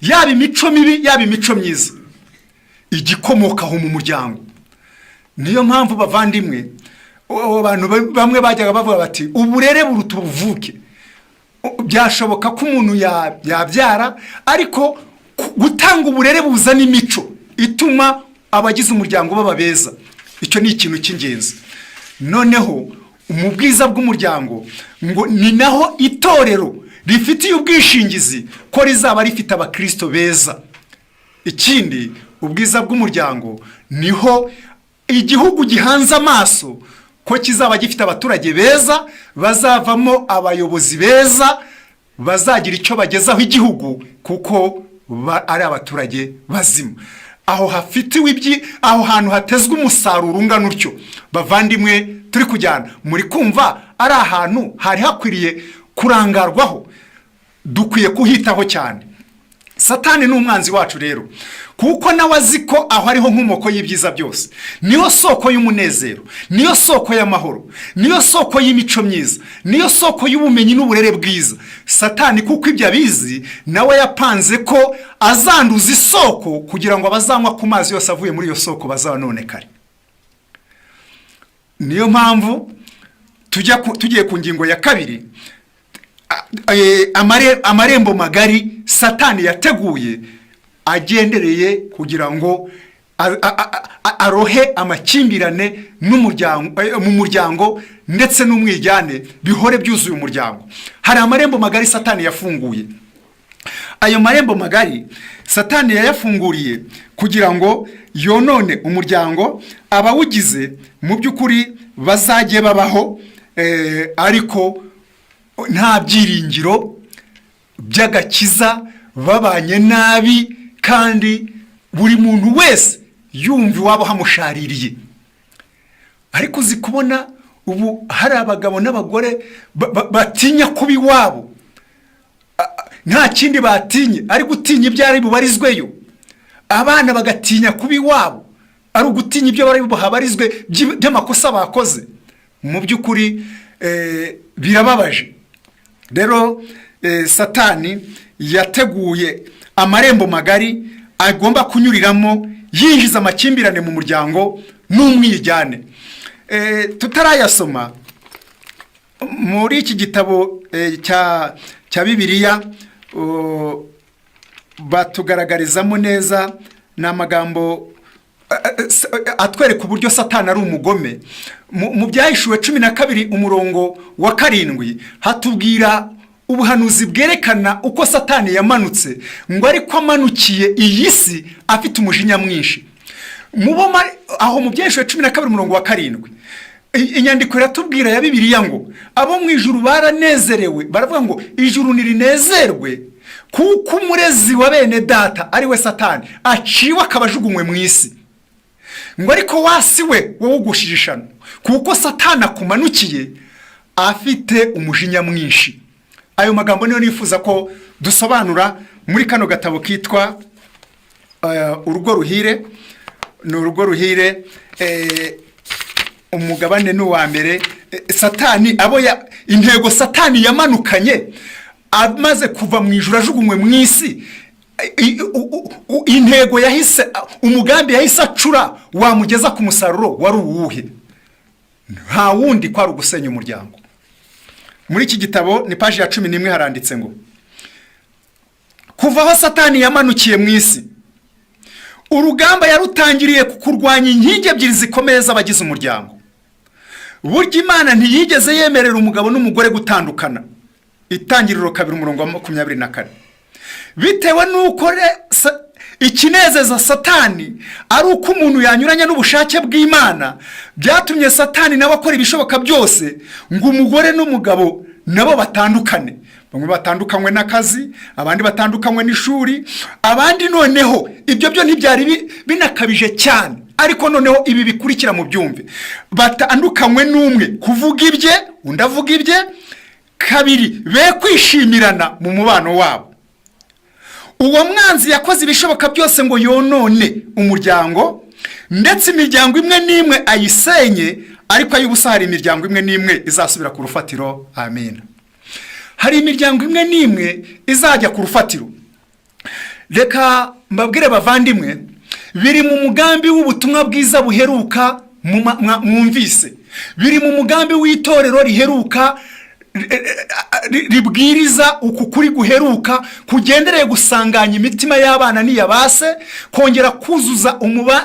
yaba imico mibi yaba imico myiza, igikomokaho mu muryango. Niyo mpamvu bavandimwe, abantu bamwe bajyaga bavuga bati uburere buruta ubuvuke. Byashoboka ko umuntu yabyara, ariko gutanga uburere buzana imico ituma abagize umuryango baba beza. Icyo ni ikintu cy'ingenzi. Noneho mu bwiza bw'umuryango ngo ni naho itorero rifitiye ubwishingizi ko rizaba rifite abakristo beza. Ikindi, ubwiza bw'umuryango niho igihugu gihanze amaso ko kizaba gifite abaturage beza, bazavamo abayobozi beza, bazagira icyo bagezaho igihugu, kuko ari abaturage bazima. Aho hafitiwe aho hantu hatezwe umusaruro ungana utyo, bavandimwe turi kujyana, muri kumva ari ahantu hari hakwiriye kurangarwaho, dukwiye kuhitaho cyane. Satani ni umwanzi wacu rero, kuko nawe azi ko aho ariho nkomoko y'ibyiza byose, niyo soko y'umunezero, niyo soko y'amahoro, niyo soko y'imico myiza, niyo soko y'ubumenyi n'uburere bwiza. Satani kuko ibyo abizi, nawe yapanze ko azanduza isoko, kugira ngo abazanywa ku mazi yose avuye muri iyo soko bazanonekare. Niyo mpamvu tugiye ku ngingo ya kabiri, amarembo magari Satani yateguye agendereye kugira ngo arohe amakimbirane mu muryango ndetse n'umwijyane, bihore byuzuye umuryango. Hari amarembo magari Satani yafunguye. Ayo marembo magari Satani yayafunguriye kugira ngo yonone umuryango, abawugize mu by'ukuri bazajye babaho ariko nta byiringiro by'agakiza, babanye nabi, kandi buri muntu wese yumva iwabo hamushaririye. Ariko uzi kubona ubu hari abagabo n'abagore batinya kuba iwabo, nta kindi batinye ari gutinya ibyo ari bubarizweyo. Abana bagatinya kuba iwabo ari ugutinya ibyo bari buhabarizwe by'amakosa bakoze. Mu by'ukuri birababaje. Rero Satani yateguye amarembo magari agomba kunyuriramo, yinjiza amakimbirane mu muryango n'umwijyane. Tutarayasoma muri iki gitabo cya Bibiliya, batugaragarizamo neza n'amagambo atwereka uburyo Satani ari umugome. Mu Byahishuwe 12 umurongo wa 7 hatubwira ubuhanuzi bwerekana uko Satani yamanutse, ngo ariko amanukiye iyi si afite umujinya mwinshi. Muboma aho mu Byahishuwe 12 umurongo wa 7, inyandiko iratubwira ya Bibiliya ngo abo mu ijuru baranezerewe, baravuga ngo ijuru nirinezerwe kuko umurezi wa bene data ari we Satani aciwe akaba ajugunywe mu isi. Ngo ariko wasi we wowe ugushije ishano, kuko Satani akumanukiye afite umujinya mwinshi. Ayo magambo niyo nifuza ko dusobanura muri kano gatabo kitwa urugo ruhire. Ni urugo ruhire, umugabane n'uwa mbere. Satani intego Satani yamanukanye amaze kuva mu ijuru ajugunywe mu isi, intego yahise, umugambi yahise acura wamugeza ku musaruro wari uwuhe? Nta wundi kwari ugusenya umuryango. Muri iki gitabo ni paji ya 11 haranditse ngo kuva aho Satani yamanukiye mu isi, urugamba yarutangiriye kurwanya inkingi ebyiri zikomeye z'abagize umuryango. Burya Imana ntiyigeze yemerera umugabo n'umugore gutandukana. Itangiriro 2:24. Bitewe n'uko ikinezeza Satani ari uko umuntu yanyuranya n'ubushake bw'Imana, byatumye Satani nawe akora ibishoboka byose ngo umugore n'umugabo nabo batandukane. Bamwe batandukanywe n'akazi, abandi batandukanywe n'ishuri, abandi noneho ibyo byo ntibyari binakabije cyane, ariko noneho ibi bikurikira mu byumve. Batandukanywe n'umwe kuvuga ibye, undi avuga ibye, kabiri be kwishimirana mu mubano wabo. Uwo mwanzi yakoze ibishoboka byose ngo yonone umuryango, ndetse imiryango imwe n'imwe ayisenye, ariko ay'ubusa hari imiryango imwe n'imwe izasubira ku rufatiro. Amen. Hari imiryango imwe n'imwe izajya ku rufatiro. Reka mbabwire bavandimwe, biri mu mugambi w'ubutumwa bwiza buheruka mwumvise, biri mu mugambi w'itorero riheruka ribwiriza uku kuri guheruka kugendereye gusanganya imitima y'abana n'iyabase, kongera kuzuza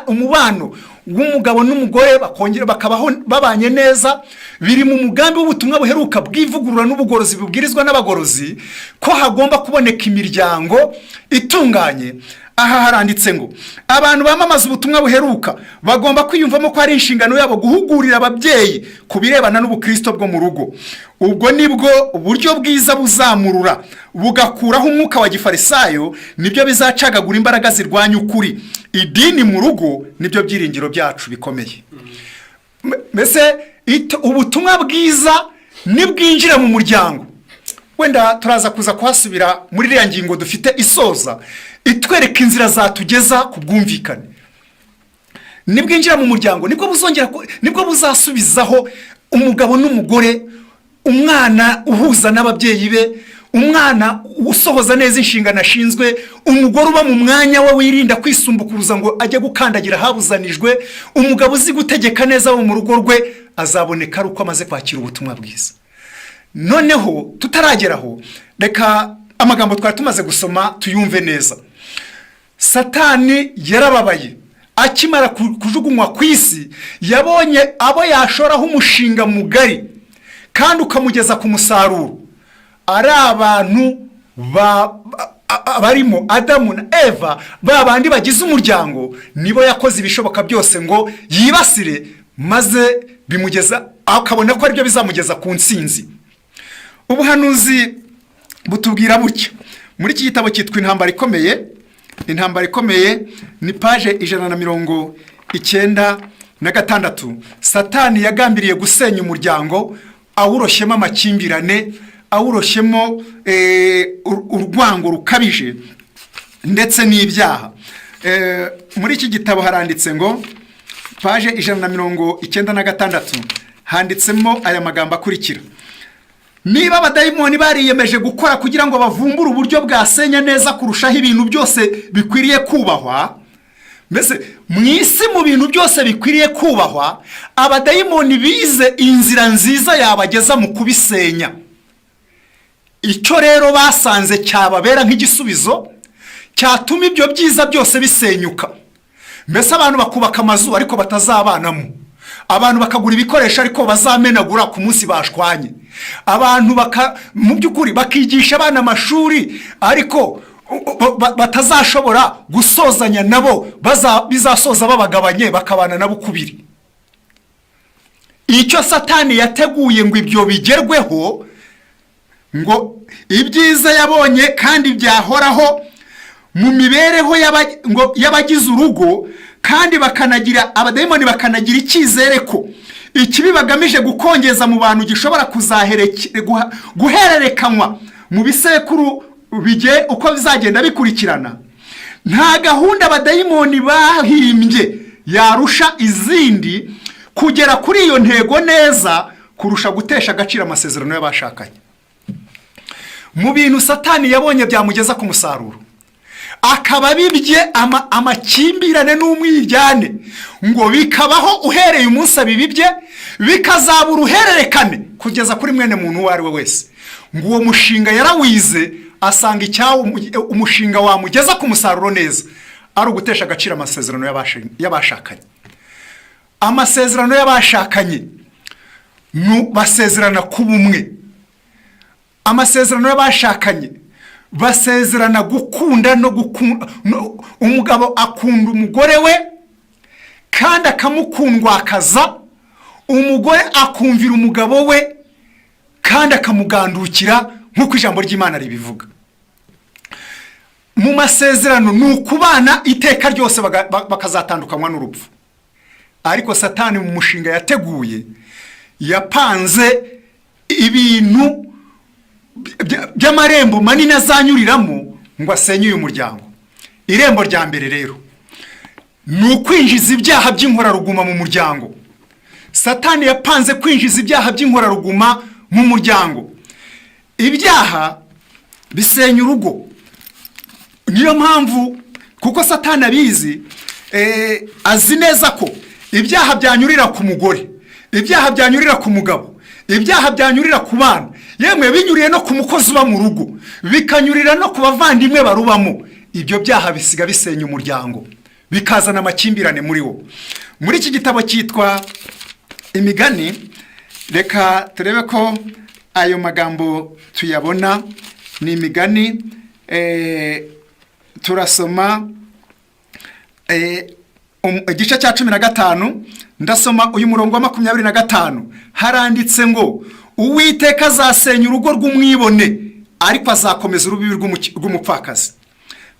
umubano w'umugabo n'umugore, bakongera bakabaho babanye neza. Biri mu mugambi w'ubutumwa buheruka bw'ivugurura n'ubugorozi bubwirizwa n'abagorozi ko hagomba kuboneka imiryango itunganye. Aha haranditse ngo abantu bamamaza ubutumwa buheruka bagomba kwiyumvamo ko ari inshingano yabo guhugurira ababyeyi ku birebana n'ubukristo bwo mu rugo. Ubwo nibwo uburyo bwiza buzamurura bugakuraho umwuka wa gifarisayo, nibyo bizacagagura imbaraga zirwanya ukuri. Idini mu rugo nibyo byiringiro byacu bikomeye. Mbese ubutumwa bwiza nibwinjira mu muryango. Wenda turaza kuza kuhasubira muri iriya ngingo dufite isoza itwereka inzira zatugeza ku bwumvikane. Nibwinjira mu muryango nibwo buzasubizaho umugabo n'umugore, umwana uhuza n'ababyeyi be, umwana usohoza neza inshingano ashinzwe, umugore uba mu mwanya we wirinda kwisumbukuruza ngo ajye gukandagira habuzanijwe, umugabo uzi gutegeka neza wo mu rugo rwe azaboneka ari uko amaze kwakira ubutumwa bwiza. Noneho tutarageraho, reka amagambo twari tumaze gusoma tuyumve neza. Satani yarababaye akimara kujugunywa ku isi, yabonye abo yashoraho umushinga mugari kandi ukamugeza ku musaruro. Ari abantu barimo Adamu na Eva, babandi bagize umuryango, nibo yakoze ibishoboka byose ngo yibasire, maze bimugeza akabona ko aribyo bizamugeza ku ntsinzi. Ubuhanuzi butubwira bucyo muri iki gitabo cyitwa Intambara Ikomeye. Intambara Ikomeye ni paje 196. Satani yagambiriye gusenya umuryango, awuroshyemo amakimbirane, awuroshyemo urwango rukabije ndetse n'ibyaha. Muri iki gitabo haranditse ngo paje 196 handitsemo aya magambo akurikira: niba abadayimoni bariyemeje gukora kugira ngo bavumbure uburyo bwasenya neza kurushaho ibintu byose bikwiriye kubahwa, mbese mu isi mu bintu byose bikwiriye kubahwa, abadayimoni bize inzira nziza yabageza mu kubisenya. Icyo rero basanze cyababera nk'igisubizo cyatuma ibyo byiza byose bisenyuka. Mbese abantu bakubaka amazu ariko batazabanamo, abantu bakagura ibikoresho ariko bazamenagura ku munsi bashwanye, abantu mu by'ukuri bakigisha abana amashuri ariko batazashobora gusozanya nabo, bizasoza babagabanye bakabana nabo ukubiri. Icyo Satani yateguye ngo ibyo bigerweho ngo ibyiza yabonye kandi byahoraho mu mibereho y'abagize urugo, kandi bakanagira abadayimoni bakanagira icyizere ko ikibi bagamije gukongeza mu bantu gishobora guhererekanywa mu bisekuru uko bizagenda bikurikirana. Nta gahunda abadayimoni bahimbye yarusha izindi kugera kuri iyo ntego neza kurusha gutesha agaciro amasezerano y'abashakanye. Mu bintu Satani yabonye byamugeza ku musaruro, akaba bibye amakimbirane n'umwiryane, ngo bikabaho uhereye umunsi abibibye, bikazaba uruhererekane kugeza kuri mwene muntu uwo ari we wese. Ngo uwo mushinga yarawize, asanga umushinga wamugeza ku musaruro neza ari ugutesha agaciro amasezerano y'abashakanye. Amasezerano y'abashakanye basezerana ku bumwe. Amasezerano y'abashakanye basezerana gukunda no gukunda. Umugabo akunda umugore we kandi akamukundwakaza, umugore akumvira umugabo we kandi akamugandukira nk'uko ijambo ry'Imana ribivuga. Mu masezerano ni ukubana iteka ryose bakazatandukanywa n'urupfu. Ariko Satani mu mushinga yateguye yapanze ibintu by'amarembo manini azanyuriramo ngo asenye uyu muryango. Irembo rya mbere rero ni ukwinjiza ibyaha by'inkoraruguma mu muryango. Satani yapanze kwinjiza ibyaha by'inkoraruguma mu muryango. Ibyaha bisenya urugo. Niyo mpamvu kuko Satani abizi, azi neza ko ibyaha byanyurira ku mugore, ibyaha byanyurira ku mugabo, ibyaha byanyurira ku bana, yemwe binyuriye no ku mukozi uba mu rugo, bikanyurira no ku bavandimwe barubamo. Ibyo byaha bisiga bisenya umuryango, bikazana amakimbirane muri wo. Muri iki gitabo cyitwa Imigani, reka turebe ko ayo magambo tuyabona. Ni Imigani, turasoma igice cya 15, ndasoma uyu murongo wa 25. Haranditse ngo Uwiteka azasenya urugo rw'umwibone, ariko azakomeza urubibi rw'umupfakazi.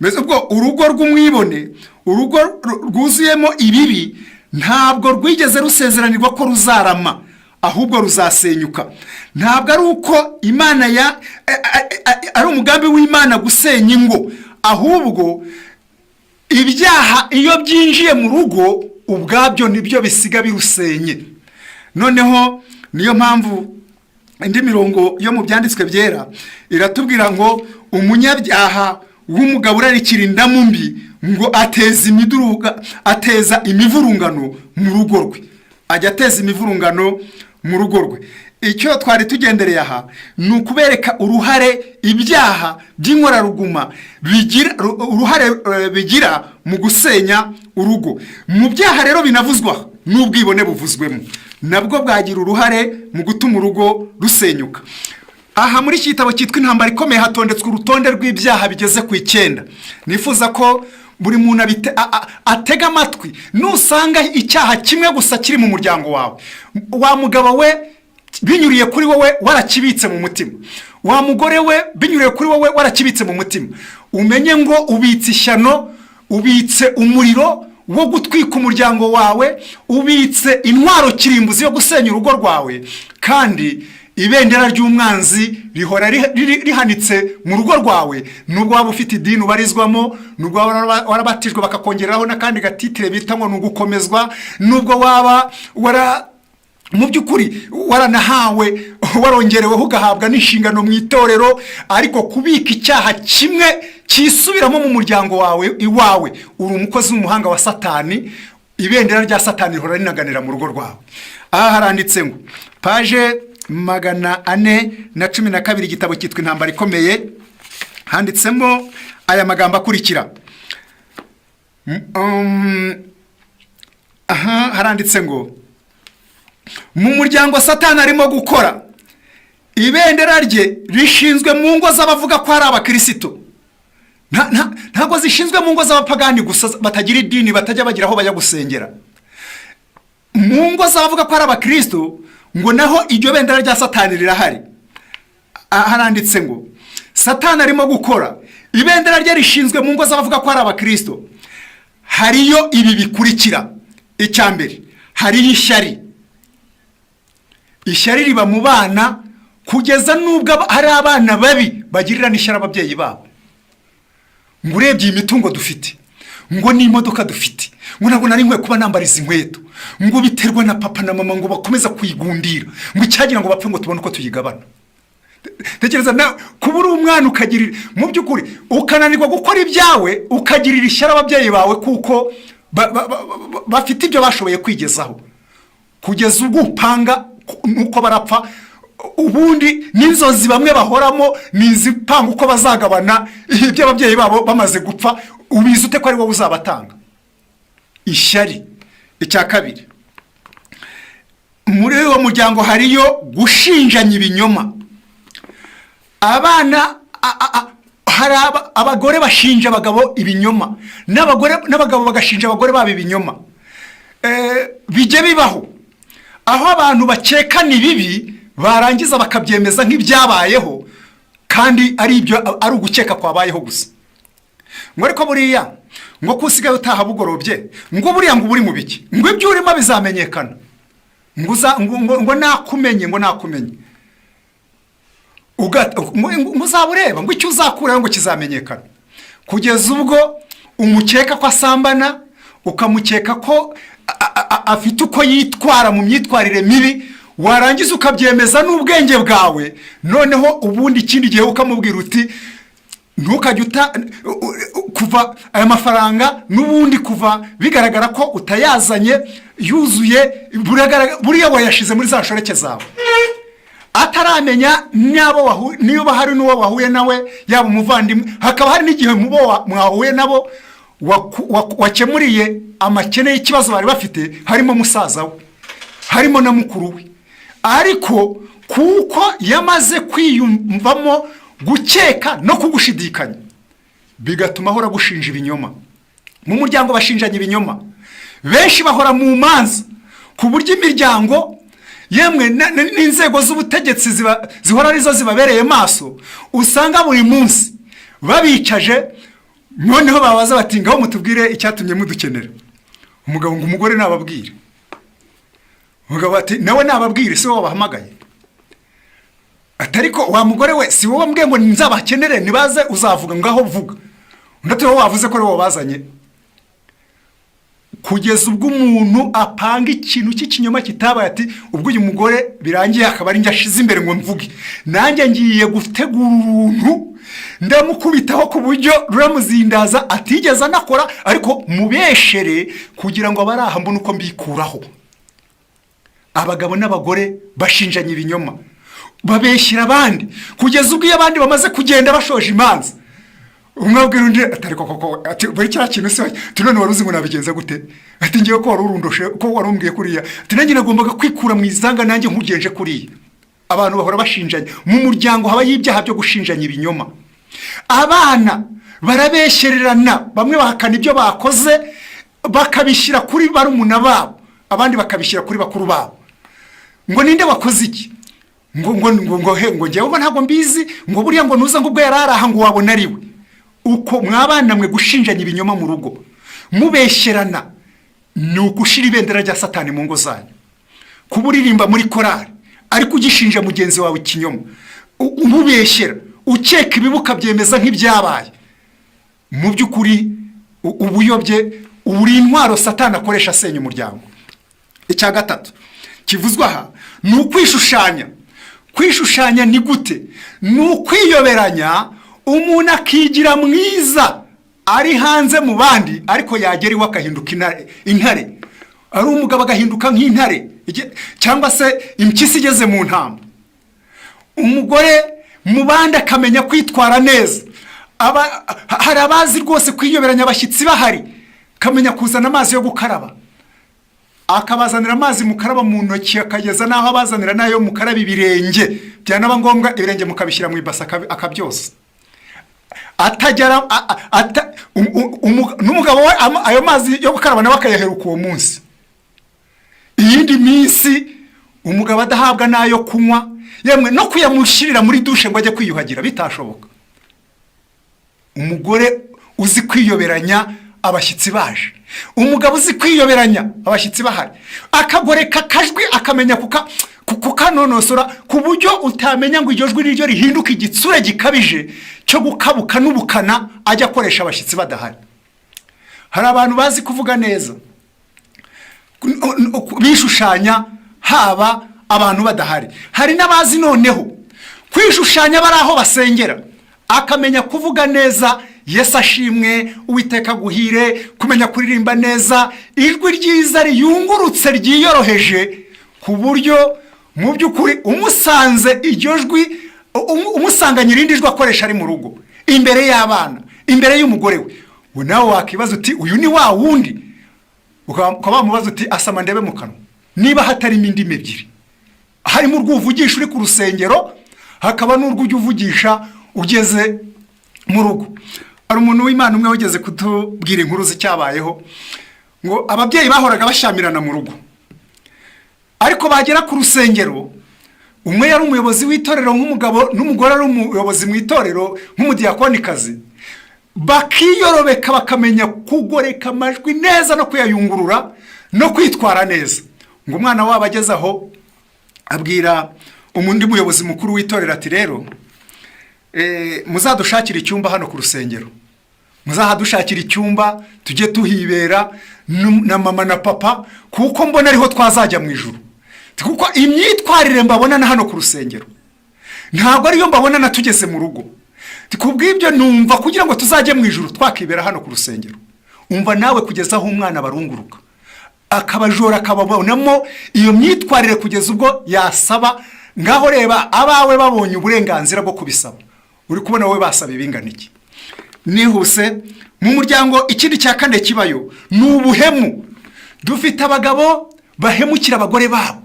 Mbese ubwo urugo rw'umwibone, urugo rwuzuyemo ibibi, ntabwo rwigeze rusezeranirwa ko ruzarama, ahubwo ruzasenyuka. Ntabwo ari uko Imana ari umugambi w'Imana gusenya ingo, ahubwo ibyaha iyo byinjiye mu rugo ubwabyo nibyo bisiga birusenye. Noneho niyo mpamvu indi mirongo yo mu byanditswe byera iratubwira ngo umunyabyaha w'umugabo urarikira indamu mbi ngo ateza imivurungano mu rugo rwe. Ajya ateza imivurungano mu rugo rwe. Icyo twari tugendereye aha ni ukubereka uruhare ibyaha by'inkoraruguma bigira mu gusenya urugo. Mu byaha rero binavuzwa n'ubwibone buvuzwemo, nabwo bwagira uruhare mu gutuma urugo rusenyuka. Aha muri iki gitabo cyitwa Intambara Ikomeye hatondetswe urutonde rw'ibyaha bigeze ku 9. Nifuza ko buri muntu atega amatwi nusanga icyaha kimwe gusa kiri mu muryango wawe. Wa mugabo we binyuriye kuri wowe warakibitse mu mutima, wa mugore we binyuriye kuri wowe warakibitse mu mutima, umenye ngo ubitse ishyano, ubitse umuriro wo gutwika umuryango wawe, ubitse intwaro kirimbuzi yo gusenya urugo rwawe, kandi ibendera ry'umwanzi rihora rihanitse mu rugo rwawe. Nubwo waba ufite idini ubarizwamo, nubwo warabatijwe bakakongeraho n'akandi gatitire bita ngo nugukomezwa, nubwo waba mu by'ukuri waranahawe warongereweho ugahabwa n'inshingano mu itorero, ariko kubika icyaha kimwe kisubiramo mu muryango wawe iwawe, uri umukozi w'umuhanga wa Satani. Ibendera rya Satani rihora rinaganira mu rugo rwawe. Aha haranditse ngo paje 412 igitabo cyitwa Intambara Ikomeye, handitsemo aya magambo akurikira. Haranditse ngo mu muryango Satani arimo gukora, ibendera rye rishinzwe mu ngo z'abavuga ko ari abakristo. Ntabwo zishinzwe mu ngo z'abapagani gusa batagira idini, batajya bagira aho bajya gusengera. Mu ngo z'abavuga ko ari abakristo ngo naho iryo bendera rya Satani rirahari. haranditse ngo Satani arimo gukora ibendera rye rishinzwe mu ngo z'abavuga ko ari abakristo. Hariyo ibi bikurikira. Icya mbere, hariyo ishyari. Ishyari riba mu bana kugeza nubwo hari abana babi bagirira n'ishyari ababyeyi babo. Ngo urebye imitungo dufite, ngo n'imodoka dufite, ngo ntabwo nari nkwiye kuba nambariza inkweto, ngo biterwa na papa na mama ngo bakomeza kwigundira, ngo icyagira ngo bapfe ngo tubone uko tuyigabana. Tekereza na kubura umwana ukagirira mu by'ukuri ukananirwa gukora ibyawe, ukagirira ishyari ababyeyi bawe kuko bafite ibyo bashoboye kwigezaho, kugeza ubwo upanga nuko barapfa. Ubundi n'inzozi bamwe bahoramo nizipanga uko bazagabana ibyo ababyeyi babo bamaze gupfa. Ubizi ute ko ari wowe uzabatanga? Ishyari. Icya kabiri, muri uwo muryango hariyo gushinjanya ibinyoma. Abana hari abagore bashinja abagabo ibinyoma, n'abagabo bagashinja abagore babo ibinyoma. Bijye bibaho aho abantu bakekana ibibi barangiza bakabyemeza nk'ibyabayeho, kandi ari ugukeka kwabayeho gusa. Ngo ariko buriya ngo kusigaye utaha bugorobye, ngo buriya ngo uri mu biki, ngo ibyo urimo bizamenyekana, ngo nakumenye, ngo nakumenye ngo uzabureba, ngo icyo uzakuraho ngo kizamenyekana. Kugeza ubwo umukeka ko asambana, ukamukeka ko afite uko yitwara mu myitwarire mibi, warangiza ukabyemeza n'ubwenge bwawe. Noneho ubundi ikindi gihe ukamubwira uti ntukajye kuva aya mafaranga n'ubundi kuva bigaragara ko utayazanye yuzuye, buriya wayashize muri za nshoreke zawe, ataramenya niba hari n'uwo wahuye nawe, yaba umuvandimwe, hakaba hari n'igihe mwahuye nabo wakemuriye amakene y'ikibazo bari bafite, harimo musaza we, harimo na mukuru we, ariko kuko yamaze kwiyumvamo gukeka no kugushidikanya, bigatuma ahora gushinja ibinyoma. Mu muryango bashinjanya ibinyoma, benshi bahora mu manza, ku buryo imiryango yemwe n'inzego z'ubutegetsi zihora arizo zibabereye maso, usanga buri munsi babicaje, noneho babaza bati ngaho mutubwire icyatumye mudukenera. Umugabo ngo umugore nababwire, umugabo ati nawe nababwire, si wowe wabahamagaye. Atariko wa mugore we, si wowe mbwiye ngo nzabakenere nibaze uzavuga, ngaho vuga. Undi wowe wavuze ko ari wowe bazanye. Kugeza ubwo umuntu apanga ikintu cy'ikinyoma kitabaye, ati ubwo uyu mugore birangiye akaba ari njye ashize imbere ngo mvuge, nanjye ngiye gutegura uruntu ndamukubitaho ku buryo ruramuzindaza atigeze anakora, ariko mubeshere kugira ngo abaraha mbone uko mbikuraho. Abagabo n'abagore bashinjanya ibinyoma, babeshyira abandi, kugeza ubwo iyo abandi bamaze kugenda bashoje imanza, umwabwira undi atari koko ati buri cya kintu se tunone waruzi ngo nabigenza gute, ati ngiye ko warurundoshe ko warumbwiye kuriya, ati nanjye nagombaga kwikura mu izanga nanjye nkugenje kuriya. Abantu bahora bashinjanya mu muryango, haba y'ibyaha byo gushinjanya ibinyoma. Abana barabeshererana, bamwe bahakana ibyo bakoze bakabishyira kuri barumuna babo, abandi bakabishyira kuri bakuru babo. Ngo ninde wakoze iki? ngo ngewe ngo ntabwo mbizi, ngo buriya ngo nuza ngo ubwo yararaha ngo wabona ariwe. Uko mwabana mwe gushinjanya ibinyoma mu rugo, mubesherana, ni ugushira ibendera rya Satani mu ngo zanyu. Kuburirimba muri korari ariko ugishinja mugenzi wawe ikinyoma, umubeshyera, ukeka ibibuka byemeza nk'ibyabaye, mu by'ukuri ubuyobye, uri intwaro Satani akoresha asenya umuryango. Icya gatatu kivuzwa aha ni ukwishushanya. Kwishushanya ni gute? Ni ukwiyoberanya, umuntu akigira mwiza ari hanze mu bandi, ariko yagera iwe akahinduka intare, ari umugabo agahinduka nk'intare, cyangwa se impyisi igeze mu ntama. Umugore mu bandi akamenya kwitwara neza. Hari abazi rwose kwiyoberanya, abashyitsi bahari kamenya kuzana amazi yo gukaraba, akabazanira amazi mukaraba mu ntoki, akageza naho abazanira nayo mukaraba ibirenge, byanaba ngombwa ibirenge mukabishyira mu ibasa akabyoza. Atajyara n'umugabo we ayo mazi yo gukaraba nawe akayaheruka uwo munsi. Iyindi minsi umugabo adahabwa n'ayo kunywa, yemwe no kuyamushyirira muri dushe ngo ajye kwiyuhagira bitashoboka. Umugore uzi kwiyoberanya abashyitsi baje, umugabo uzi kwiyoberanya abashyitsi bahari, akagoreka akajwi akamenya kukanonosora ku buryo utamenya ngo iryo jwi niryo rihinduka igitsure gikabije cyo gukabuka n'ubukana ajya akoresha abashyitsi badahari. Hari abantu bazi kuvuga neza bishushanya haba abantu badahari, hari n'abazi noneho kwishushanya bari aho basengera, akamenya kuvuga neza Yesu ashimwe, Uwiteka guhire, kumenya kuririmba neza, ijwi ryiza riyungurutse ryiyoroheje ku buryo mu by'ukuri umusanze iryo jwi umusanganye irindi jwi akoresha ari mu rugo, imbere y'abana, imbere y'umugore we nawe wakibaza uti uyu ni wa wundi, ukaba wamubaza uti asama ndebe mu kanwa niba hatarimo indimi ebyiri, harimo urwuvugisha uri ku rusengero, hakaba n'urwujya uvugisha ugeze mu rugo. Hari umuntu w'Imana umwe wigeze kutubwira inkuru z'icyabayeho, ngo ababyeyi bahoraga bashyamirana mu rugo, ariko bagera ku rusengero, umwe yari umuyobozi w'itorero nk'umugabo, n'umugore ari umuyobozi mu itorero nk'umudiyakonikazi, bakiyorobeka bakamenya kugoreka amajwi neza no kuyayungurura no kwitwara neza. Ngo umwana wabo ageze aho abwira umundi muyobozi mukuru w'itorero ati rero muzadushakira icyumba hano ku rusengero, muzahadushakira icyumba tujye tuhibera na mama na papa, kuko mbona ariho twazajya mu ijuru, kuko imyitwarire mbabona na hano ku rusengero ntabwo ariyo mbabona na tugeze mu rugo. Kubw'ibyo numva kugira ngo tuzajye mu ijuru twakibera hano ku rusengero. Umva nawe kugeza aho umwana barunguruka akabajora akababonamo iyo myitwarire kugeza ubwo yasaba, ngaho reba abawe babonye uburenganzira bwo kubisaba, uri kubona wowe basaba ibingana iki. Nihuse mu muryango ikindi cya kane kibayo ni ubuhemu. Dufite abagabo bahemukira abagore babo,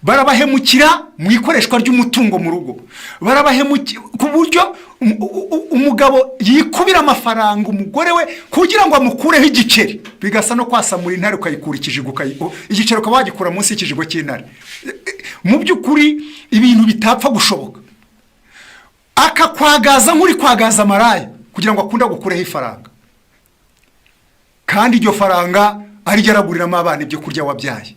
barabahemukira mu ikoreshwa ry'umutungo mu rugo, barabahemukira ku buryo umugabo yikubira amafaranga umugore we kugira ngo amukureho igiceri, bigasa no kwasamura intare ukayikura ikijigo, igiceri ukaba wagikura munsi y'ikijigo cy'intare. Mu by'ukuri ibintu bitapfa gushoboka, akakwagaza nk'uri kwagaza amaraya kugira ngo akunda gukureho ifaranga, kandi iryo faranga arijya araguriramo abana ibyo kurya wabyaye,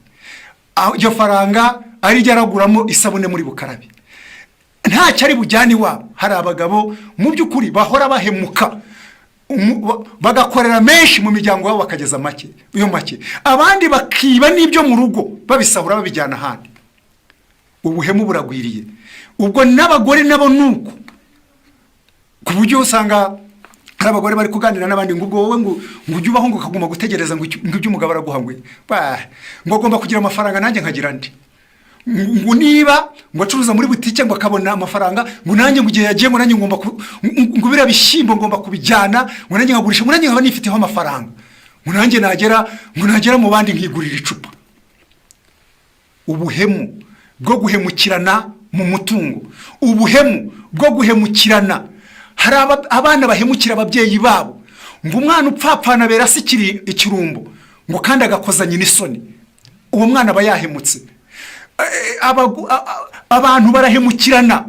iryo faranga arijya araguramo isabune muri bukarabe, ntacyo ari bujyane iwabo. Hari abagabo mu by'ukuri bahora bahemuka, bagakorera menshi mu miryango yabo bakageza make, abandi bakiba n'ibyo mu rugo babisahura babijyana ahandi. Ubuhemu buragwiriye. Ubwo n'abagore nabo nuko, ku buryo usanga hari abagore bari kuganira n'abandi ngo ubwo wowe ngo ujye ubaho ngo ukaguma gutegereza ngo ibyo umugabo araguha ngo agomba kugira amafaranga nanjye nkagira ndi, ngo niba ngo acuruza muri butike ngo akabona amafaranga, ngo nanjye ngo igihe yagiye ngo nanjye ngomba ngo biriya bishyimbo ngomba kubijyana, ngo nanjye nkagurisha, ngo nanjye nkaba nifiteho amafaranga, ngo nanjye nagera mu bandi nkigurira icupa. Ubuhemu bwo guhemukirana mu mutungo, ubuhemu bwo guhemukirana. Hari abana bahemukira ababyeyi babo, ngo umwana upfapfana bera sikiri ikirumbo, ngo kandi agakoza nyina isoni, uwo mwana aba yahemutse. Abantu barahemukirana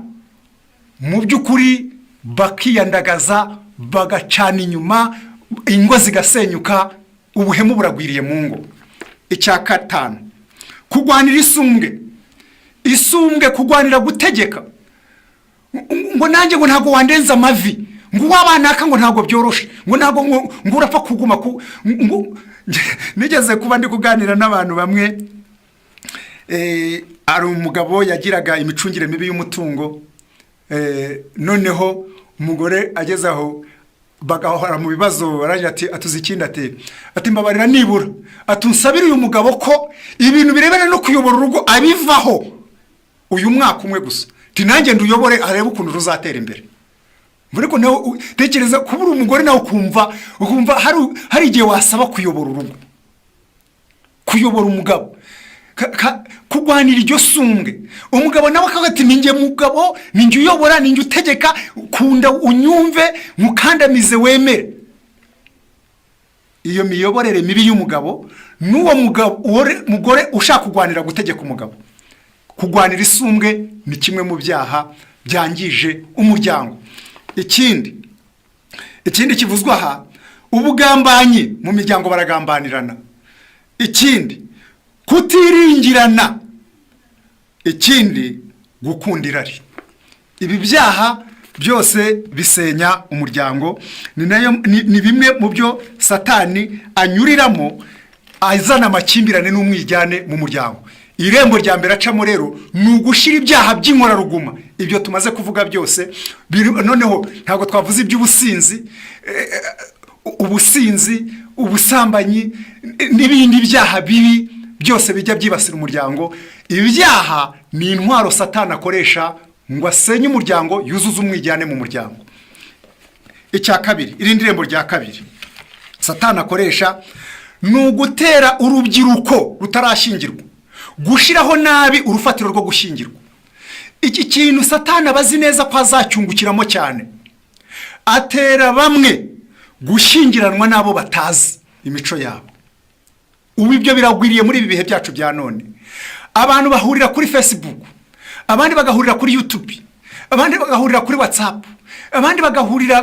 mu by'ukuri, bakiyandagaza, bagacana inyuma, ingo zigasenyuka. Ubuhemu buragwiriye mu ngo. Icya gatanu, kurwanira isumbwe, kurwanira gutegeka, ngo nanjye ngo ntabwo wandenza amavi, ngo wabanaka ngo ntabwo byoroshe, ngo ntabwo ngo urapfa kuguma nigeze kuba ndi kuganira n'abantu bamwe, ari umugabo yagiraga imicungire mibi y'umutungo, noneho umugore ageze aho bagahora mu bibazo, aragira ati atuzi ikindi ati mbabarira nibura atunsabira uyu mugabo ko ibintu birebana no kuyobora urugo abivaho uyu mwaka umwe gusa, nanjye nduyobore arebe ukuntu ruzatera imbere. Mureko nawe tekereza kubura umugore nawe ukumva hari igihe wasaba kuyobora urugo, kuyobora umugabo, kurwanira iryo sumbwe. Umugabo nawe akavuga ati ninjye mugabo, ninjye uyobora, ninjye utegeka, kunda unyumve mukandamize wemere. Iyo miyoborere mibi y'umugabo n'uwo mugore ushaka kurwanira gutegeka umugabo, kugwanira isumbwe ni kimwe mu byaha byangije umuryango. Ikindi kivuzwa aha, ubugambanyi mu miryango baragambanirana. Ikindi kutiringirana. Ikindi gukunda irari. Ibi byaha byose bisenya umuryango, ni bimwe mu byo Satani anyuriramo azana amakimbirane n'umwijyane mu muryango. Irembo rya mbere acamo rero ni ugushyira ibyaha by'inkoraruguma. Ibyo tumaze kuvuga byose, noneho ntabwo twavuze iby'ubusinzi, ubusambanyi n'ibindi byaha bibi byose bijya byibasira umuryango. Ibyaha ni intwaro Satani akoresha ngo asenye umuryango, yuzuze umwijyane mu muryango. Icya kabiri, irindi rembo rya kabiri Satani akoresha ni ugutera urubyiruko rutarashyingirwa, gushyiraho nabi urufatiro rwo gushyingirwa. Iki kintu Satani abazi neza ko azacyungukiramo cyane. Atera bamwe gushyingiranwa n'abo batazi imico yabo. Ubu ibyo biragwiriye muri ibi bihe byacu bya none. Abantu bahurira kuri Facebook, abandi bagahurira kuri YouTube, abandi bagahurira kuri WhatsApp, abandi bagahurira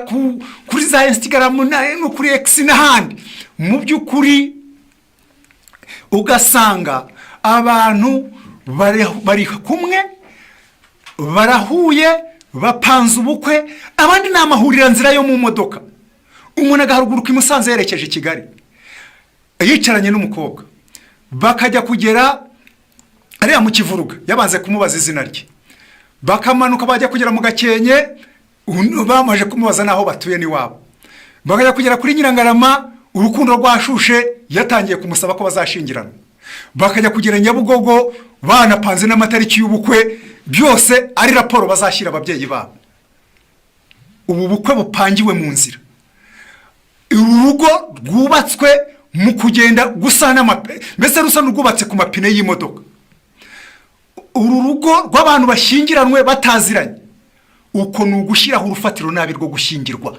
kuri za Instagram no kuri X n'ahandi. Mu by'ukuri ugasanga abantu bari kumwe, barahuye, bapanze ubukwe, abandi ni amahurira nzira yo mu modoka. Umuntu agaharuguruka i Musanze yerekeje i Kigali yicaranye n'umukobwa, bakajya kugera ariya mu Kivuruga yabanze kumubaza izina rye, bakamanuka bajya kugera mu Gakenke bamaje kumubaza naho batuye n'iwabo, bakajya kugera kuri Nyirangarama urukundo rwashushe yatangiye kumusaba ko bazashingirana, bakajya kugera Nyabugogo banapanze n'amatariki y'ubukwe, byose ari raporo bazashyira ababyeyi babo. Ubu bukwe bupangiwe mu nzira, urugo rwubatswe mu kugenda gusana mbese rusa n'urwubatse ku mapine y'imodoka. Uru rugo rw'abantu bashyingiranwe bataziranye, uko ni ugushyiraho urufatiro nabi rwo gushyingirwa.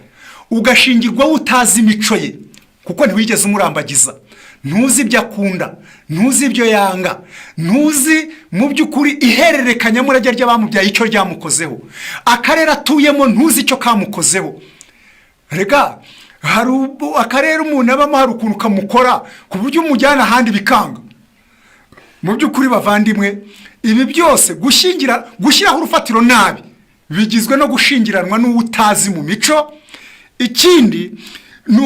Ugashingirwa utazi imico ye, kuko ntiwigeze umurambagiza, ntuzi ibyo akunda, ntuzi ibyo yanga, ntuzi mu by'ukuri ihererekanya murage ry'abamubyaye icyo ryamukozeho, akarere atuyemo ntuzi icyo kamukozeho. Rega hari akarere umuntu abamo hari ukuntu kamukora ku buryo umujyana ahandi bikanga. Mu by'ukuri bavandimwe, ibi byose gushyiraho urufatiro nabi bigizwe no gushingiranwa n'utazi mu mico. Ikindi ni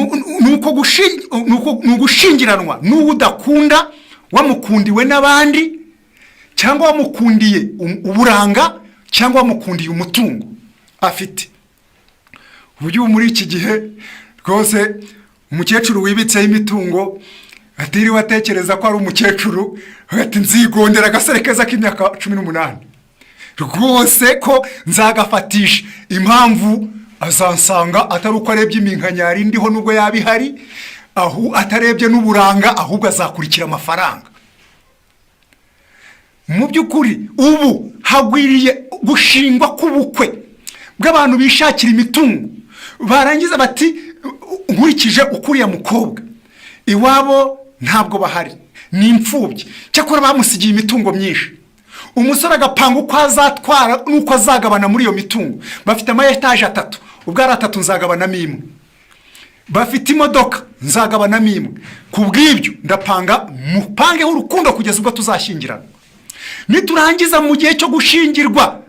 ugushingiranwa n'udakunda, wamukundiwe n'abandi, cyangwa wamukundiye uburanga, cyangwa wamukundiye umutungo afite. Uburyo muri iki gihe rwose umukecuru wibitseho imitungo atiriwe atekereza ko ari umukecuru, ati nzigondera agasore keza k'imyaka 18 rwose ko nzagafatisha. Impamvu azansanga atari uko arebye iminkanyari ndiho nubwo yabihari, aho atarebye n'uburanga, ahubwo azakurikira amafaranga. Mu by'ukuri ubu hagwiriye gushingwa k'ubukwe bw'abantu bishakira imitungo, barangiza bati nkurikije ukuriya mukobwa iwabo ntabwo bahari, ni imfubyi, cyakora bamusigiye imitungo myinshi. Umusore agapanga uko azatwara n'uko azagabana muri iyo mitungo. Bafite ama etaje 3, ubwo ari 3 nzagabanamo imwe. Bafite imodoka nzagabanamo imwe. Kubw'ibyo ndapanga mupangeho urukundo kugeza ubwo tuzashyingirana. Niturangiza mu gihe cyo gushingirwa,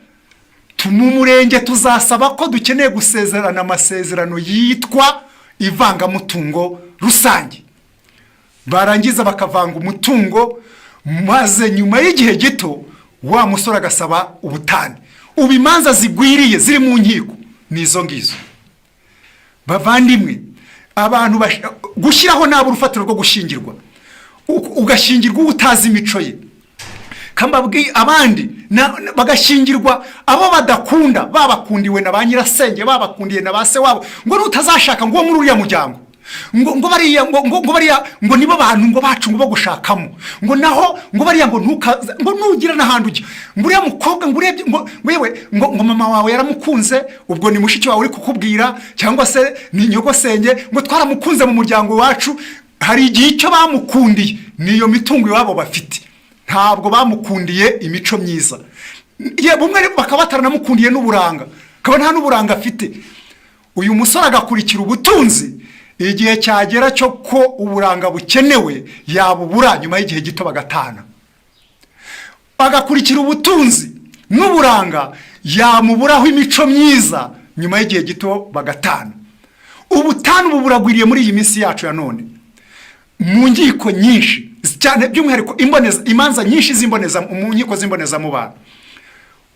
mu murenge tuzasaba ko dukeneye gusezerana amasezerano yitwa ivangamutungo rusange. Barangiza bakavanga umutungo, maze nyuma y'igihe gito wa musore agasaba ubutane. Ubimanza zigwiriye ziri mu nkiko nizo ngizo. Bavandimwe, abantu gushyiraho nabo urufatiro rwo gushingirwa, ugashingirwa utazi imico ye. Kambabwi abandi bagashingirwa abo badakunda, babakundiwe na ba nyirasenge, babakundiye na base wabo, ngo nutazashaka ngo muri uriya muryango, ngo bariya ngo nibo bantu ngo bacu ngo bagushakamo, ngo naho ngo bariya ngo nugira n'ahandi ujya, ngo uriya mukobwa ngo urebye ngo wewe ngo mama wawe yaramukunze, ubwo ni mushiki wawe uri kukubwira, cyangwa se ni nyogosenge ngo twaramukunze mu muryango wacu. Hari igihe icyo bamukundiye niyo mitungo iwabo bafite, ntabwo bamukundiye imico myiza, bumwe bakaba bataranamukundiye n'uburanga, akaba nta n'uburanga afite. Uyu musore agakurikira ubutunzi, igihe cyagera cyo ko uburanga bukenewe yabubura, nyuma y'igihe gito bagatana. Agakurikira ubutunzi n'uburanga, yamuburaho imico myiza, nyuma y'igihe gito bagatana. Ubutane ubu buragwiriye muri iyi minsi yacu ya none, mu nkiko nyinshi cyane, by'umwihariko imanza nyinshi mu nkiko z'imbonezamubano.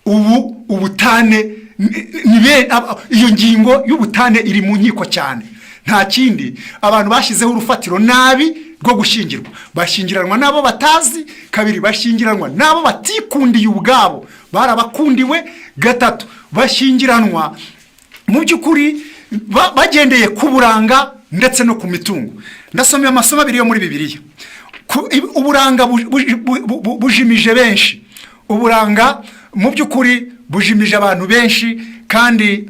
Ubu ubutane, iyo ngingo y'ubutane iri mu nkiko cyane. Nta kindi, abantu bashyizeho urufatiro nabi rwo gushyingirwa. Bashyingiranwa n'abo batazi, kabiri bashyingiranwa n'abo batikundiye ubwabo, barabakundiwe, gatatu bashyingiranwa mu by'ukuri bagendeye ku buranga ndetse no ku mitungo. Ndasomye amasomo abiri yo muri Bibiliya. Uburanga bujimije benshi, uburanga mu by'ukuri bujimije abantu benshi, kandi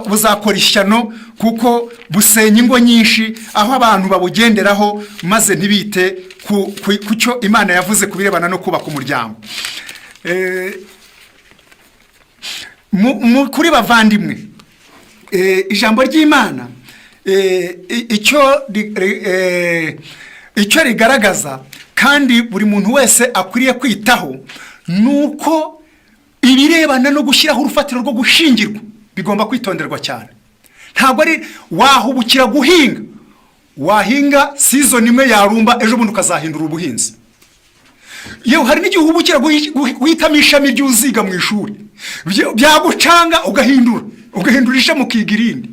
buzakora ishyano kuko busenya ingo nyinshi, aho abantu babugenderaho maze ntibite ku cyo Imana yavuze ku birebana no kubaka umuryango. Kuri bavandimwe, ijambo ry'Imana icyo rigaragaza kandi buri muntu wese akwiriye kwitaho, nuko ibirebana no gushyiraho urufatiro rwo gushingirwa bigomba kwitonderwa cyane. Ntabwo ari wahubukira guhinga, wahinga season imwe yarumba, ejo bundi ukazahindura ubuhinzi. Yewe hari n'igihe uhubukira guhitamo ishami ry'uziga mu ishuri, byagucanga ugahindura ishami ukiga irindi.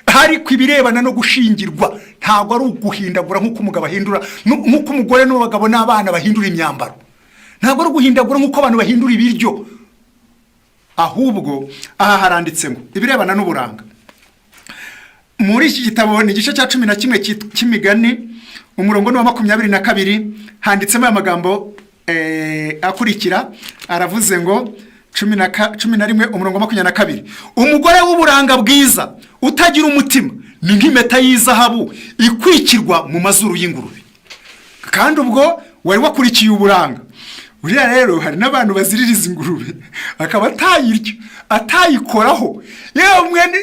Ariko ibirebana no gushingirwa ntabwo ari uguhindagura nk'uko umugabo ahindura, nk'uko umugore n'abagabo n'abana bahindura imyambaro. Ntabwo ari uguhindagura nk'uko abantu bahindura ibiryo. Ahubwo aha haranditse ngo ibirebana n'uburanga. Muri iki gitabo ni igice cya 11 cy'Imigani, umurongo wa 22, handitsemo amagambo akurikira. Aravuze ngo 11 umurongo wa 22, umugore w'uburanga bwiza utagira umutima ni nk'impeta y'izahabu ikwikirwa mu mazuru y'ingurube. Kandi ubwo wari wakurikiye uburanga. Uriya rero hari n'abantu baziririza ingurube akaba atayirya, atayikoraho, yewe mwene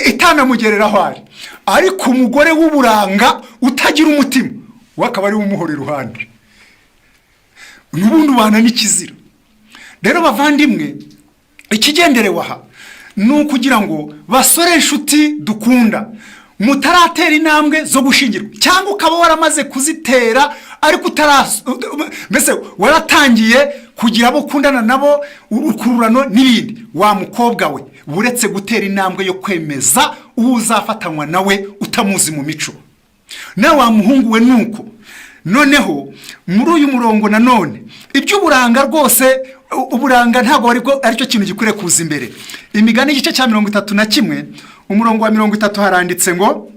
itanamugereraho ari. Ariko umugore w'uburanga utagira umutima wakaba ari umuhora iruhande, n'ubundi ubana n'ikizira. Rero bavandimwe, ikigenderewe aha ni ukugira ngo basore inshuti dukunda, mutaratera intambwe zo gushingirwa, cyangwa ukaba waramaze kuzitera ariko mbese waratangiye kugira abo ukundana nabo, urukururano n'ibindi. Wa mukobwa we, uretse gutera intambwe yo kwemeza uwo uzafatanywa nawe utamuzi mu mico, na wa muhungu we nuko. Noneho muri uyu murongo nanone, iby'uburanga rwose, uburanga ntabwo aricyo kintu gikwiriye kuza imbere. Imigani igice cya 31 umurongo wa 30 haranditse ngo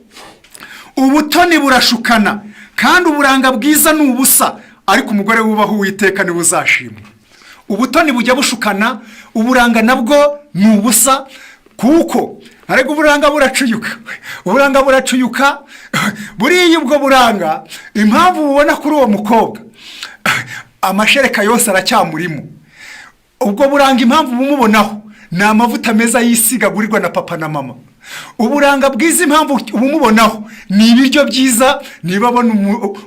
ubutoni burashukana kandi uburanga bwiza ni ubusa, ariko umugore wubaha Uwiteka niwe uzashimwa. Ubutoni bujya bushukana, uburanga nabwo ni ubusa, kuko ariko uburanga buracuyuka. Buriya ubwo buranga, impamvu ubona kuri uwo mukobwa amashereka yose aracyamurimo. Ubwo buranga impamvu bumubonaho ni amavuta meza yisigagurirwa na papa na mama. Uburanga bwiza impamvu ubumubonaho ni ibiryo byiza, niba abona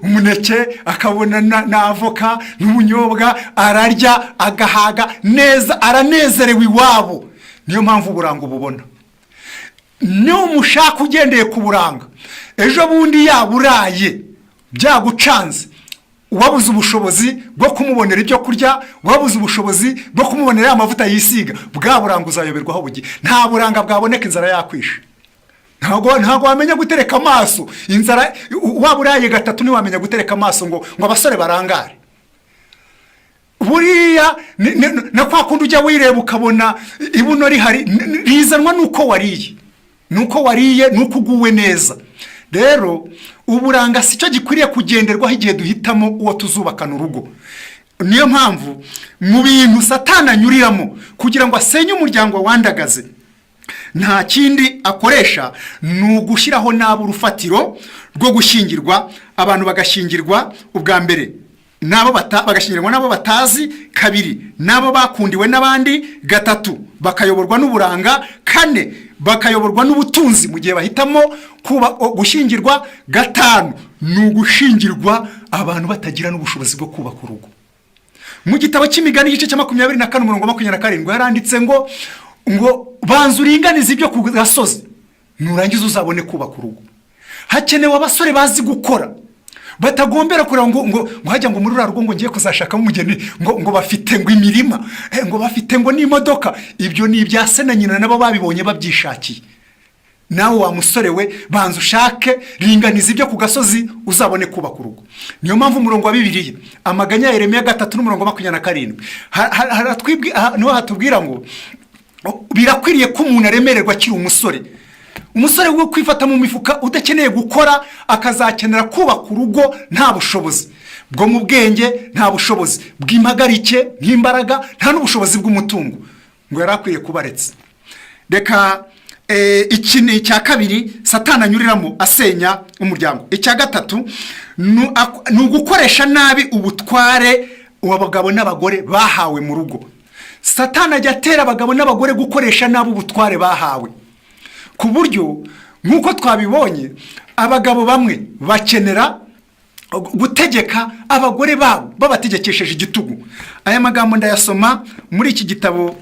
umuneke akabona na avoka n'ubunyobwa, ararya agahaga neza, aranezerewe iwabo. Niyo mpamvu uburanga ububona. Niyo mushaka ugendeye ku buranga, ejo bundi yaburaye byagucanze, wabuze ubushobozi bwo kumubonera ibyo kurya, wabuze ubushobozi bwo kumubonera amavuta yisiga, bwa buranga uzayoberwa aho bugiye. Nta buranga bwaboneka inzara yakwishe. Ntago wamenya gutereka amaso inzara, waburaye gatatu ni wamenya gutereka amaso ngo abasore barangare. Buriya na kwa kundi ujya wireba ukabona ibuno rihari, rizanwa nuko wariye, nuko uguwe neza. Rero uburanga sicyo gikwiriye kugenderwaho igihe duhitamo uwo tuzubakana urugo. Niyo mpamvu mu bintu Satani anyuriramo kugira ngo asenye umuryango wandagaze, nta kindi akoresha ni ugushyiraho nabo urufatiro rwo gushyingirwa. Abantu bagashingirwa ubwa mbere bagashyingiranwa n'abo batazi, kabiri n'abo bakundiwe n'abandi, gatatu bakayoborwa n'uburanga, kane bakayoborwa n'ubutunzi mu gihe bahitamo gushyingirwa, gatanu ni ugushingirwa abantu batagira n'ubushobozi bwo kubaka urugo. Mu gitabo cy'imigani igice cya 24 umurongo 27 yaranditse ngo banza uringanize ibyo ku gasozi nurangiza uzabone kubaka urugo. Hakenewe abasore bazi gukora, batagombera kureba ngo hajya ngo muri rugo ngo ngiye kuzashakamo umugeni ngo bafite ngo imirima, ngo bafite ngo n'imodoka. Ibyo ni ibya se na nyina nabo babibonye babyishakiye. Nawe wa musore we banza ushake, ringaniza ibyo ku gasozi uzabone kubaka urugo. Niyo mpamvu umurongo wa Bibiliya amaganya ya Yeremiya 3:27 niho hatubwira ngo birakwiriye ko umuntu aremererwa akiri umusore. Umusore wo kwifata mu mifuka udakeneye gukora, akazakenera kubaka urugo nta bushobozi bwo mu bwenge, nta bushobozi bw'impagarike nk'imbaraga, nta n'ubushobozi bw'umutungo, ngo yarakwiriye kubaretse. Reka iki ni icya kabiri Satani anyuriramo asenya umuryango. Icya gatatu ni ugukoresha nabi ubutware abagabo n'abagore bahawe mu rugo. Satani ajya atera abagabo n'abagore gukoresha nabi ubutware bahawe, ku buryo nk'uko twabibonye abagabo bamwe bakenera gutegeka abagore babo babategekesheje igitugu. Aya magambo ndayasoma muri iki gitabo,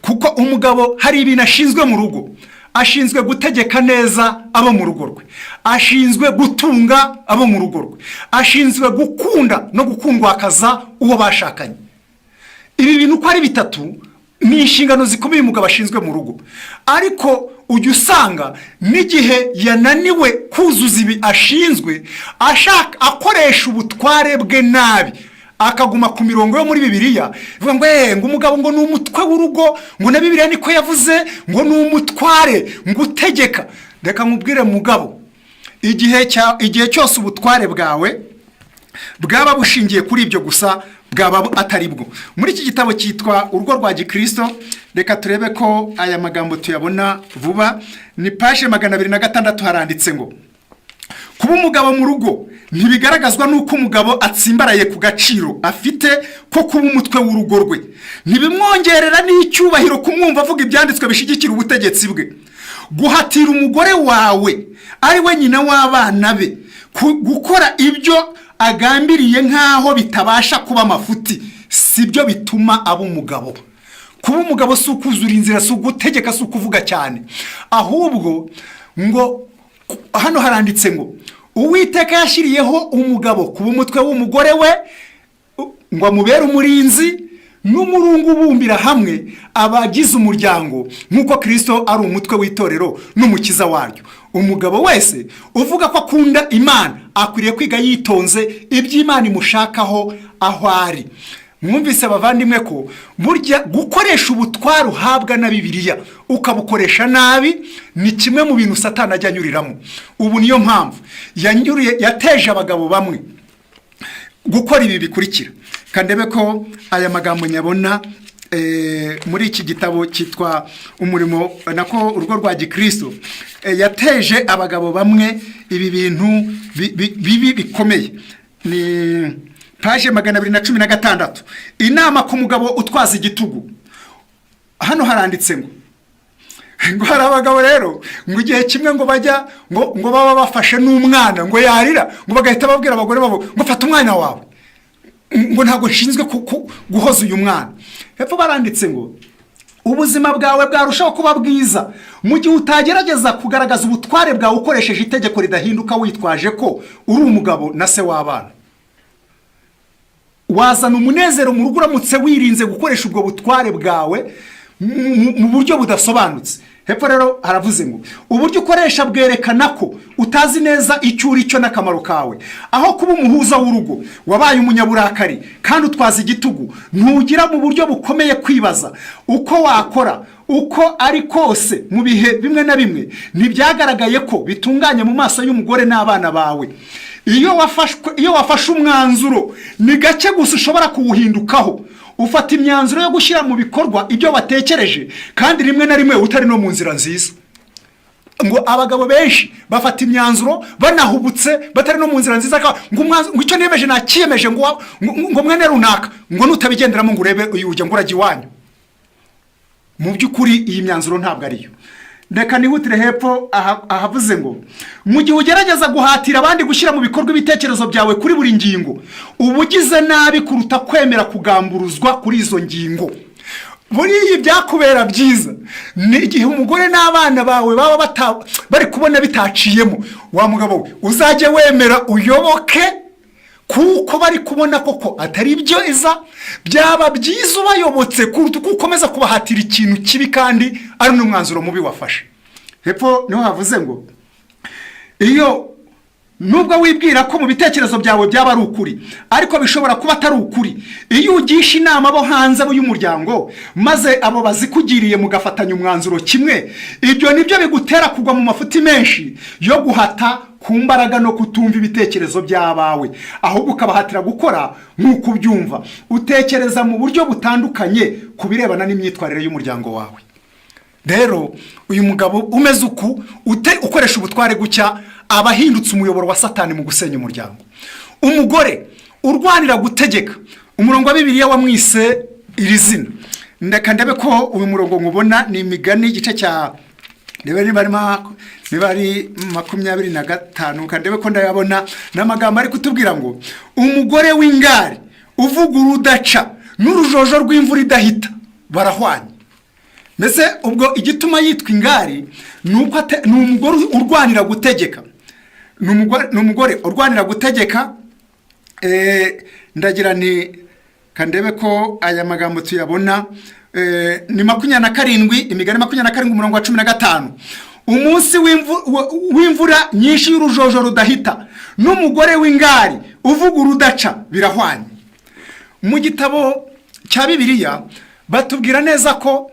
kuko umugabo hari ibintu ashinzwe mu rugo. Ashinzwe gutegeka neza abo mu rugo rwe, ashinzwe gutunga abo mu rugo rwe, ashinzwe gukunda no gukundwakaza uwo bashakanye. Ibi bintu uko ari bitatu ni inshingano zikomeye umugabo ashinzwe mu rugo. Ariko ujya usanga n'igihe yananiwe kuzuza ibi ashinzwe, akoresha ubutware bwe nabi, akaguma ku mirongo yo muri Bibiliya ivuga ngo umugabo ngo ni umutwe w'urugo, ngo na Bibiliya niko yavuze ngo ni umutware ngo utegeka. Reka nkubwire mugabo, igihe cyose ubutware bwawe bwaba bushingiye kuri ibyo gusa, bwaba atari bwo. Muri iki gitabo cyitwa Urugo rwa Gikristo, reka turebe ko aya magambo tuyabona vuba. Ni page 206 haranditse ngo kuba umugabo mu rugo ntibigaragazwa nuko umugabo atsimbaraye ku gaciro afite ko kuba umutwe w'urugo rwe. Ntibimwongerera n'icyubahiro kumwumva avuga ibyanditswe bishigikira ubutegetsi bwe. Guhatira umugore wawe ari we nyina w'abana be gukora ibyo agambiriye nk'aho bitabasha kuba amafuti, sibyo bituma aba umugabo. Kuba umugabo si ukuzura inzira, si ugutegeka, si ukuvuga cyane, ahubwo ngo hano haranditse ngo Uwiteka yashyiriyeho umugabo kuba umutwe w'umugore we, ngo amubere umurinzi n'umurungu ubumbira hamwe abagize umuryango, nk'uko Kristo ari umutwe w'itorero n'umukiza waryo. Umugabo wese uvuga ko akunda Imana akwiriye kwiga yitonze iby'Imana imushakaho aho ari. Mwumvise abavandimwe ko burya gukoresha ubutware uhabwa na Bibiliya ukabukoresha nabi ni kimwe mu bintu Satani ajya anyuriramo. Ubu niyo mpamvu yateje abagabo bamwe gukora ibi bikurikira. Kandebe ko aya magambo nyabona muri iki gitabo cyitwa umurimo nako Urugo rwa Gikristo. Yateje abagabo bamwe ibi bintu bibi bikomeye. Ni page 216 inama ku mugabo utwaza igitugu. Hano haranditse ngo hari abagabo rero ngo igihe kimwe ngo bajya ngo baba bafashe n'umwana ngo yarira, ngo bagahita babwira abagore babo ngo fata umwana wawe, ngo ntago nshinzwe guhoza uyu mwana. Hepfo baranditse ngo ubuzima bwawe bwarushaho kuba bwiza mu gihe utagerageza kugaragaza ubutware bwawe ukoresheje itegeko ridahinduka witwaje ko uri umugabo na se w'abana. Wazana umunezero mu rugo uramutse wirinze gukoresha ubwo butware bwawe mu buryo budasobanutse. Hepfo rero haravuze ngo uburyo ukoresha bwerekana ko utazi neza icyo uri cyo n'akamaro kawe. Aho kuba umuhuza w'urugo wabaye umunyaburakari kandi utwaza igitugu, ntugira mu buryo bukomeye kwibaza uko wakora uko ari kose mu bihe bimwe na bimwe ntibyagaragaye ko bitunganye mu maso y'umugore n'abana bawe. Iyo wafashe umwanzuro ni gake gusa ushobora kuwuhindukaho. Ufata imyanzuro yo gushyira mu bikorwa ibyo watekereje, kandi rimwe na rimwe utari no mu nzira nziza. ngo abagabo benshi bafata imyanzuro banahubutse batari no mu nzira nziza, ngo icyo niyemeje nakiyemeje, ngo mwene runaka, ngo nutabigenderamo ngo urebe uyujya ngo urajya iwanyu. Mu by'ukuri iyi myanzuro ntabwo ariyo. Reka nihutire hepfo ahavuze ngo mu gihe ugerageza guhatira abandi gushyira mu bikorwa ibitekerezo byawe kuri buri ngingo, uba ugize nabi kuruta kwemera kugamburuzwa kuri izo ngingo. Buriya byakubera byiza ni igihe umugore n'abana bawe baba bari kubona bitaciyemo, wa mugabo we uzajye wemera uyoboke, kuko bari kubona koko atari byo iza. Byaba byiza ubayobotse kuruta uko ukomeza kubahatira ikintu kibi kandi ari n'umwanzuro mubi wafashe. Hepfo niho havuze ngo iyo nubwo wibwira ko mu bitekerezo byawe byaba ari ukuri, ariko bishobora kuba atari ukuri. Iyo ugisha inama abo hanze y'umuryango maze abo bazikugiriye mugafatanya umwanzuro kimwe, ibyo nibyo bigutera kugwa mu mafuti menshi yo guhata ku mbaraga no kutumva ibitekerezo by'abawe, ahubwo ukabahatira gukora nk'uko ubyumva, utekereza mu buryo butandukanye ku birebana n'imyitwarire y'umuryango wawe. Rero uyu mugabo umeze uku ukoresha ubutware gucya aba ahindutse umuyoboro wa Satani mu gusenya umuryango. Umugore urwanira gutegeka, umurongo wa Bibiliya wamwise iri zina. Ndeka ndebe ko uyu murongo nkubona ni Imigani igice cya niba ari 25, kandebe ko ndayabona n'amagambo ari kutubwira ngo umugore w'ingari uvuga urudaca n'urujojo rw'imvura idahita barahwanye. Mbese ubwo igituma yitwa ingari nuko ni umugore urwanira gutegeka, ni umugore urwanira gutegeka. Ndagira ni kandebe ko aya magambo tuyabona ni 27, Imigani 27 umurongo wa 15. Umunsi w'imvura nyinshi y'urujojo rudahita n'umugore w'ingari uvuga urudaca birahwanye. Mu gitabo cya Bibiliya batubwira neza ko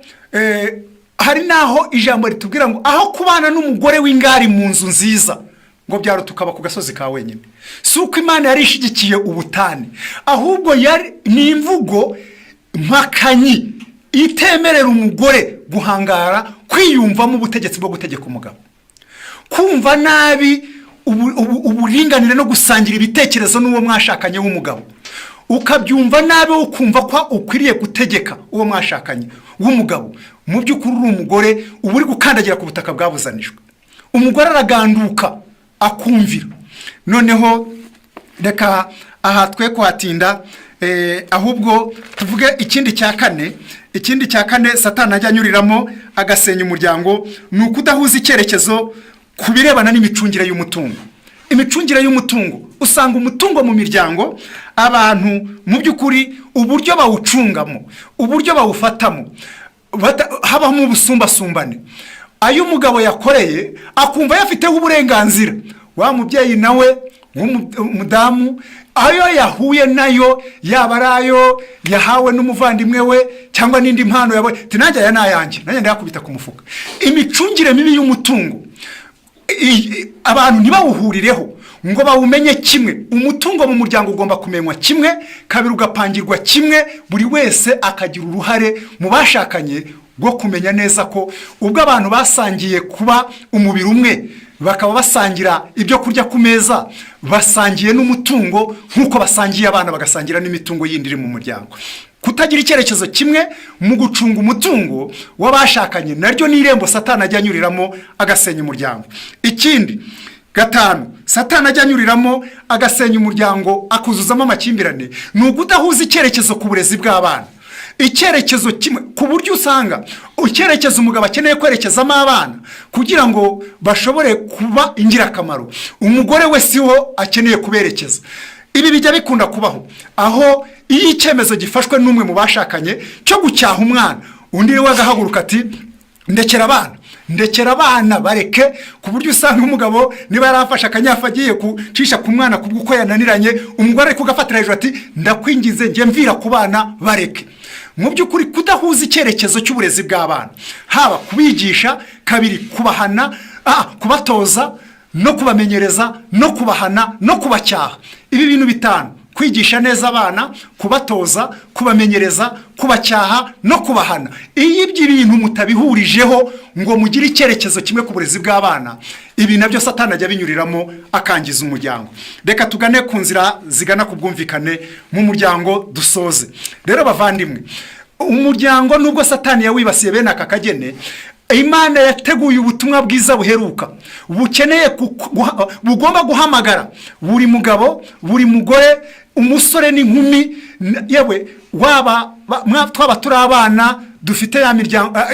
hari naho ijambo ritubwira ngo aho kubana n'umugore w'ingari mu nzu nziza ngo byaro tukaba ku gasozi ka wenyine. Si uko Imana yari ishigikiye ubutane, ahubwo ni imvugo mpakanyi itemerera umugore guhangara kwiyumvamo ubutegetsi bwo gutegeka umugabo, kumva nabi uburinganire no gusangira ibitekerezo n'uwo mwashakanye w'umugabo, ukabyumva nabi ukumva ko ukwiriye gutegeka uwo mwashakanye w'umugabo. Mu by'ukuri uri umugore uba uri gukandagira ku butaka bwabuzanijwe. Umugore araganduka akumvira. Noneho reka aha twe kuhatinda, ahubwo tuvuge ikindi cya kane Satani ajya anyuriramo agasenya umuryango, ni ukudahuza icyerekezo ku birebana n'imicungire y'umutungo. Imicungire y'umutungo, usanga umutungo mu miryango abantu mu by'ukuri uburyo bawucungamo, uburyo bawufatamo habamo ubusumbasumbane. Ayo umugabo yakoreye akumva yafiteho uburenganzira, wa mubyeyi nawe w'umudamu ayo yahuye nayo, yaba arayo yahawe n'umuvandimwe we cyangwa n'indi mpano yawe, tinajya ya nayanjye nanjye ndakubita ku mufuka. Imicungire mibi y'umutungo abantu ntibawuhurireho ngo bawumenye kimwe. Umutungo mu muryango ugomba kumenywa kimwe, kabiri ugapangirwa kimwe, buri wese akagira uruhare mu bashakanye bwo kumenya neza ko ubwo abantu basangiye kuba umubiri umwe, bakaba basangira ibyo kurya ku meza, basangiye n'umutungo nk'uko basangiye abana bagasangira n'imitungo yindi iri mu muryango. Kutagira icyerekezo kimwe mu gucunga umutungo w'abashakanye naryo ni irembo Satani ajya anyuriramo agasenya umuryango. Ikindi 5 Satani ajya anyuriramo agasenya umuryango akuzuzamo amakimbirane, ni ukudahuza icyerekezo ku burezi bw'abana. Icyerekezo kimwe ku buryo usanga icyerekezo umugabo akeneye kwerekezamo abana kugira ngo bashobore kuba ingirakamaro, umugore we siho akeneye kuberekeza. Ibi bijya bikunda kubaho aho iyo icyemezo gifashwe n'umwe mu bashakanye cyo gucyaha umwana, undi we agahaguruka ati ndekera abana bareke, ku buryo usanga umugabo niba yarafashe akanyafa agiye kucisha ku mwana kubwo yananiranye, umugore ariko gafatira hejuru ati ndakwingize njye mvira ku bana bareke. Mu by'ukuri kudahuza icyerekezo cy'uburezi bw'abana, haba kubigisha, kabiri kubahana, kubatoza no kubamenyereza no kubahana no kubacyaha. Ibi bintu 5 kwigisha neza abana, kubatoza, kubamenyereza, kubacyaha no kubahana. Iyo ibyo bintu mutabihurijeho ngo mugire icyerekezo kimwe ku burezi bw'abana, ibi nabyo Satani ajya binyuriramo akangiza umuryango. Reka tugane ku nzira zigana ku bwumvikane mu muryango dusoze. Rero bavandimwe, umuryango nubwo Satani yawibasiye bene aka kagene, Imana yateguye ubutumwa bwiza buheruka bukeneye bugomba guhamagara buri mugabo, buri mugore, umusore n'inkumi, yewe twaba turi abana dufite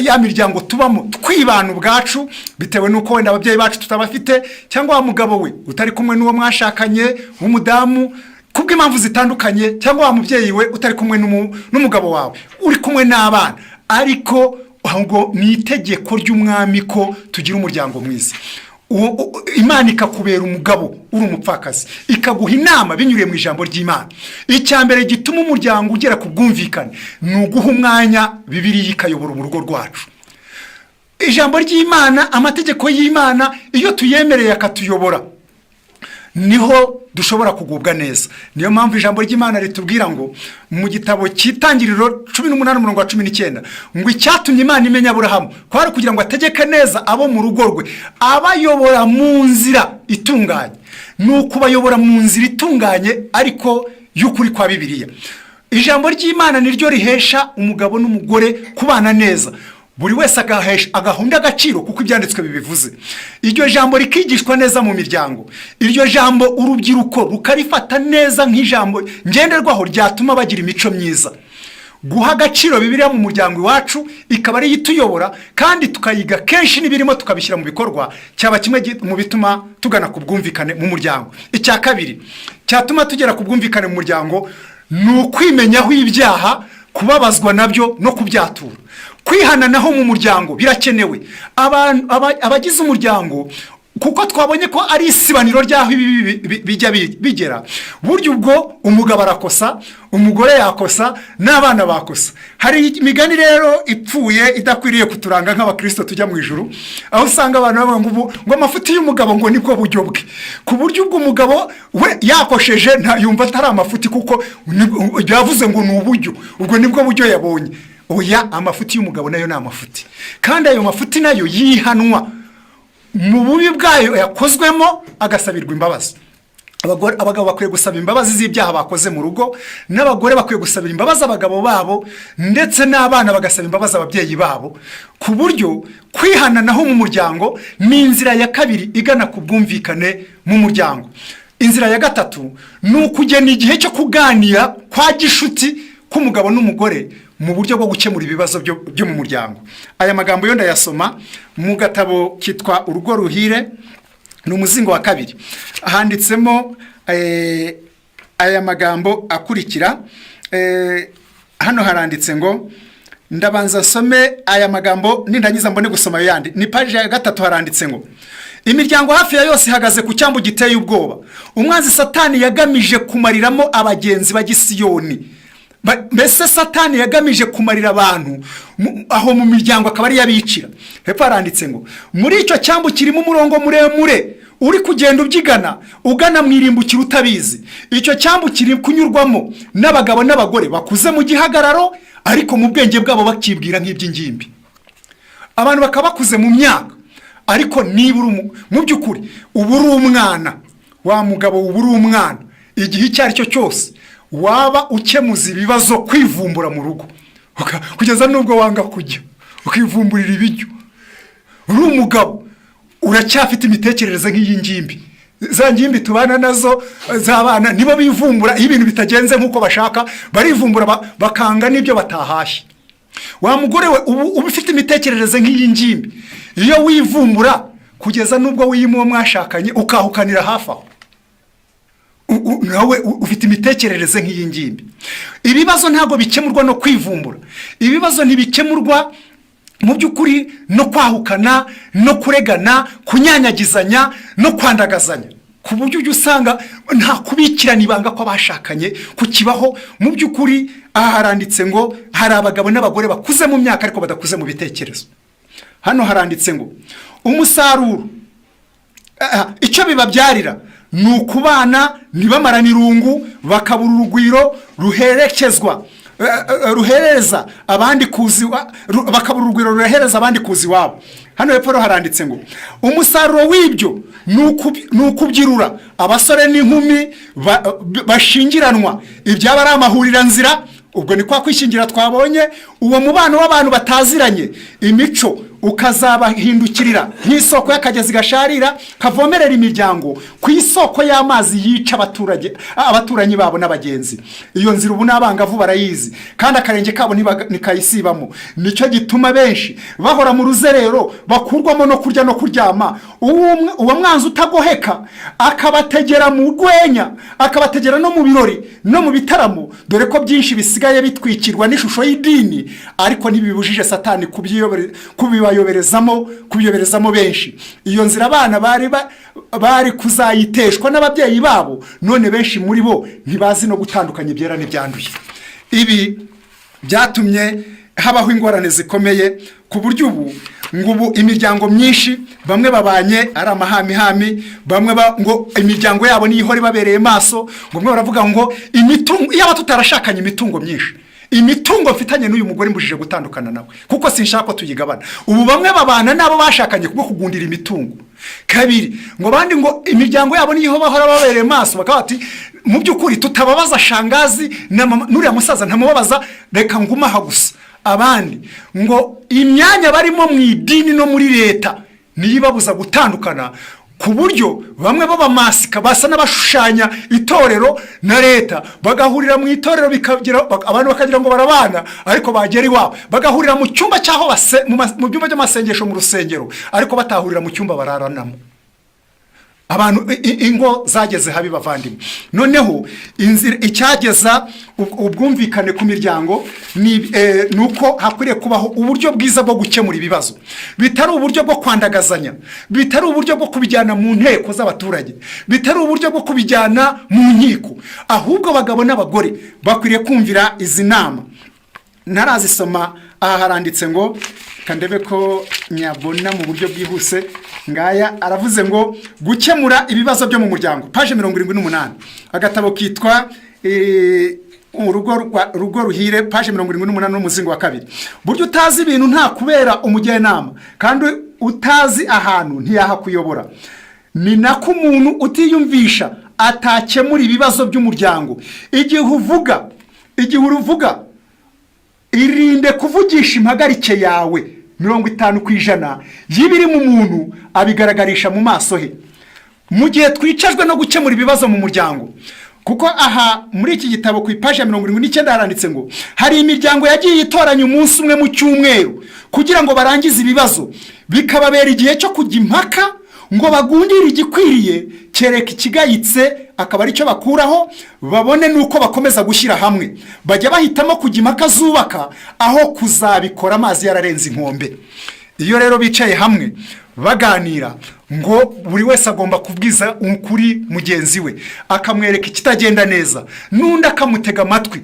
ya miryango tubamo twibana ubwacu bitewe nuko wenda ababyeyi bacu tutabafite, cyangwa wa mugabo we utari kumwe n'uwo mwashakanye w'umudamu kubw'impamvu zitandukanye, cyangwa wa mubyeyi we utari kumwe n'umugabo wawe, uri kumwe n'abana. Ariko ahubwo ni itegeko ry'umwami ko tugira umuryango mwiza. Imana ikakubera umugabo uri umupfakazi, ikaguha inama binyuriye mu ijambo ry'Imana. Icyambere gituma umuryango ugera ku bwumvikane ni uguha umwanya Bibiliya ikayobora urugo rwacu. Ijambo ry'Imana, amategeko y'Imana, iyo tuyemereye akatuyobora, niho dushobora kugubwa neza. Niyo mpamvu ijambo ry'Imana ritubwira ngo mu gitabo cy'Itangiriro 18:19 ngo icyatumye Imana imenya Aburahamu kwari kugira ngo ategeke neza abo mu rugo rwe, abayobora mu nzira itunganye. Nuko bayobora mu nzira itunganye ariko y'ukuri kwa Bibiliya. Ijambo ry'Imana niryo rihesha umugabo n'umugore kubana neza, buri wese agahunda agaciro kuko ibyanditswe bibivuze. Iryo jambo rikigishwa neza mu miryango, iryo jambo urubyiruko rukarifata neza nk'ijambo ngenderwaho ryatuma bagira imico myiza. Guha agaciro Bibiliya mu muryango iwacu ikaba ari ituyobora, kandi tukayiga kenshi n'ibirimo tukabishyira mu bikorwa, cyaba kimwe mu bituma tugana ku bwumvikane mu muryango. Icya kabiri cyatuma tugera ku bwumvikane mu muryango ni ukwimenyaho ibyaha, kubabazwa nabyo no kubyatura. Kwihana naho mu muryango birakenewe. Abagize umuryango, kuko twabonye ko ari isibaniro ryaho bijya bigera, buryo ubwo umugabo arakosa, umugore yakosa, n'abana bakosa. Hari imigani rero ipfuye idakwiriye kuturanga nk'abakristo tujya mu ijuru, aho usanga abantu bavuga ngo amafuti y'umugabo ngo nibwo buryo bwe, ku buryo ubwo umugabo we yakosheje yumva atari amafuti kuko yavuze ngo ni uburyo, ubwo nibwo buryo yabonye. Oya, amafuti y'umugabo nayo ni amafuti, kandi ayo mafuti nayo yihanwa mu bubi bwayo yakozwemo, agasabirwa imbabazi. Abagabo bakwiye gusaba imbabazi z'ibyaha bakoze mu rugo, n'abagore bakwiye gusabira imbabazi abagabo babo, ndetse n'abana bagasaba imbabazi ababyeyi babo. Ku buryo kwihana naho mu muryango ni inzira ya kabiri igana ku bwumvikane mu muryango. Inzira ya gatatu ni ukugena igihe cyo kuganira kwa gishuti k'umugabo n'umugore mu buryo bwo gukemura ibibazo byo mu muryango. Aya magambo yo ndayasoma mu gatabo kitwa Urugo Ruhire, ni umuzingo wa 2. Handitsemo aya magambo akurikira. Hano haranditse ngo, ndabanza some aya magambo nindangiza mbone gusoma yandi. Ni page ya 3 haranditse ngo, imiryango hafi ya yose ihagaze ku cyambu giteye ubwoba. Umwanzi Satani yagamije kumariramo abagenzi ba Gisiyoni. Mbese Satani yagamije kumarira abantu aho mu miryango akaba ari yabicira. Hepfo haranditse ngo, muri icyo cyambu kirimo umurongo muremure uri kugenda ubyigana ugana mu irimbukiro utabizi. Icyo cyambu kiri kunyurwamo n'abagabo n'abagore bakuze mu gihagararo, ariko mu bwenge bwabo bakibwira nk'iby'ingimbi. Abantu bakaba bakuze mu myaka, ariko nibura mu by'ukuri ubu uri umwana, wa mugabo ubu uri umwana, igihe icyo ari cyo cyose waba ukemuza ibibazo kwivumbura mu rugo, kugeza nubwo wanga kujya ukivumburira ibiryo. Uri umugabo uracyafite imitekerereze nk'iy'ingimbi. Za ngimbi tubana nazo z'abana nibo bivumbura iyo ibintu bitagenze nk'uko bashaka, barivumbura bakanga n'ibyo batahashye. Wa mugore we ubu ufite imitekerereze nk'iy'ingimbi, iyo wivumbura kugeza nubwo wiyimuwe mwashakanye ukahukanira hafi aho, nawe ufite imitekerereze nk'iy'ingimbi. Ibibazo ntabwo bikemurwa no kwivumbura, ibibazo ntibikemurwa mu by'ukuri no kwahukana, no kuregana, kunyanyagizanya, no kwandagazanya. Ku buryo ujya usanga nta kubikirana ibanga kw'abashakanye kukibaho. Mu by'ukuri aha haranditse ngo hari abagabo n'abagore bakuze mu myaka ariko badakuze mu bitekerezo. Hano haranditse ngo umusaruro icyo bibabyarira ni ukubana ntibamarane irungu, bakabura urugwiro ruhereza abandi kuzi, bakabura urugwiro ruhereza abandi kuzi wabo. Hano hepfo haranditse ngo umusaruro w'ibyo ni ukubyirura abasore n'inkumi bashingiranwa, ibyaba ari amahuriranzira. Ubwo ni kwa kwishingira twabonye, uwo mubano w'abantu bataziranye imico ukazabahindukirira nk'isoko y'akagezi gasharira kavomerera imiryango ku isoko y'amazi yica abaturanyi babo n'abagenzi. Iyo nzira ubu n'abangavu barayizi, kandi akarenge kabo ntikayisibamo. Nicyo gituma benshi bahora mu ruzerero, bakurwamo no kurya no kuryama. Uwo mwanzi utagoheka akabategera mu rwenya, akabategera no mu birori no mu bitaramo, dore ko byinshi bisigaye bitwikirwa n'ishusho y'idini, ariko ntibibujije Satani kubiyoberezamo benshi. Iyo nzira abana bari kuzayiteshwa n'ababyeyi babo, none benshi muri bo ntibazi no gutandukanya ibyera n'ibyanduye. Ibi byatumye habaho ingorane zikomeye, ku buryo ubu imiryango myinshi bamwe babanye ari amahamihami, bamwe ngo imiryango yabo niyo ihora ibabereye maso, ngo bamwe baravuga ngo imitungo yaba tutarashakanye imitungo myinshi, imitungo mfitanye n'uyu mugore mbujije gutandukana nawe kuko sinshaka ko tuyigabana. Ubu bamwe babana nabo bashakanye kubwo kugundira imitungo. Kabiri, ngo bandi ngo imiryango yabo niyo bahora babereye maso, bakaba bati mu by'ukuri tutababaza shangazi na mama n'uriya musaza ntamubabaza, reka ngumaha gusa. Abandi ngo imyanya barimo mu idini no muri leta niyibabuza gutandukana, ku buryo bamwe b'abamasika basa n'abashushanya itorero na leta, bagahurira mu itorero abantu bakagira ngo barabana, ariko bagera iwabo bagahurira mu cyumba cyaho mu byumba by'amasengesho mu rusengero, ariko batahurira mu cyumba bararanamo. Abantu ingo zageze habi bavandimwe. Noneho icyageza ubwumvikane ku miryango nuko hakwiriye kubaho uburyo bwiza bwo gukemura ibibazo, bitari uburyo bwo kwandagazanya, bitari uburyo bwo kubijyana mu nteko z'abaturage, bitari uburyo bwo kubijyana mu nkiko, ahubwo abagabo n'abagore bakwiriye kumvira izi nama. Narazisoma, aha haranditse ngo, kandebe ko nyabona mu buryo bwihuse, ngaya aravuze ngo gukemura ibibazo byo mu muryango, page 78, agatabo kitwa urugo ruhire, page 78 n'umuzingo wa kabiri. Buryo utazi ibintu nta kubera umujyanama, kandi utazi ahantu ntiyaha kuyobora. Ni nako umuntu utiyumvisha atakemura ibibazo by'umuryango. Igihe uruvuga irinde kuvugisha impagarike yawe 50% y'ibiri mu muntu abigaragarisha mu maso he, mu gihe twicajwe no gukemura ibibazo mu muryango. Kuko aha muri iki gitabo ku ipaji ya 79 haranditse ngo hari imiryango yagiye itoranya umunsi umwe mu cyumweru kugira ngo barangize ibibazo, bikababera igihe cyo kujya impaka ngo bagundire igikwiriye kereka ikigayitse akaba ari cyo bakuraho, babone nuko bakomeza gushyira hamwe. Bajya bahitamo kujya impaka zubaka aho kuzabikora amazi yararenze inkombe. Iyo rero bicaye hamwe baganira, ngo buri wese agomba kubwiza ukuri mugenzi we, akamwereka ikitagenda neza, n'undi akamutega amatwi,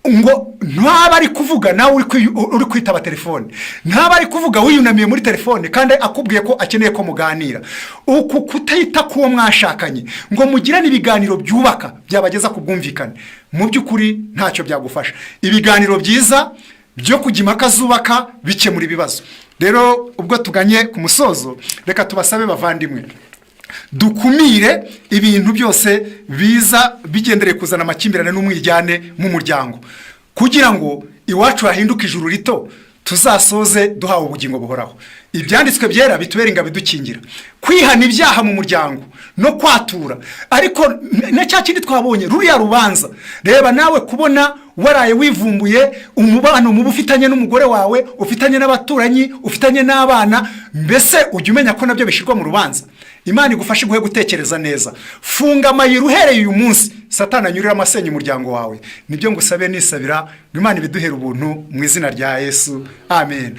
ngo ntaba ari kuvuga nawe uri kwitaba telefone, ntaba ari kuvuga wiyunamiye muri telefone kandi akubwiye ko akeneye ko muganira. Uku kutayita kuwo mwashakanye ngo mugirane ibiganiro byubaka byabageza ku bwumvikane, mu by'ukuri ntacyo byagufasha. Ibiganiro byiza byo kujya impaka zubaka bikemura ibibazo. Rero ubwo tuganye ku musozo, reka tubasabe bavandimwe dukumire ibintu byose biza bigendereye kuzana amakimbirane n'umwijyane mu muryango, kugira ngo iwacu hahinduke ijuru rito, tuzasoze duhawe ubugingo buhoraho. Ibyanditswe byera bitubera ingabo idukingira, kwihana ibyaha mu muryango no kwatura. Ariko na cya kindi twabonye ruriya rubanza, reba nawe kubona waraye wivumbuye umubano mu bufitanye n'umugore wawe, ufitanye n'abaturanyi, ufitanye n'abana, mbese ujye umenya ko nabyo bishirwa mu rubanza. Imana igufashe guhe gutekereza neza. Funga amayira uhereye uyu munsi Satani anyurira amasenyi umuryango wawe. Nibyo ngusabe nisabira, Imana ibiduhera ubuntu mu izina rya Yesu. Amen.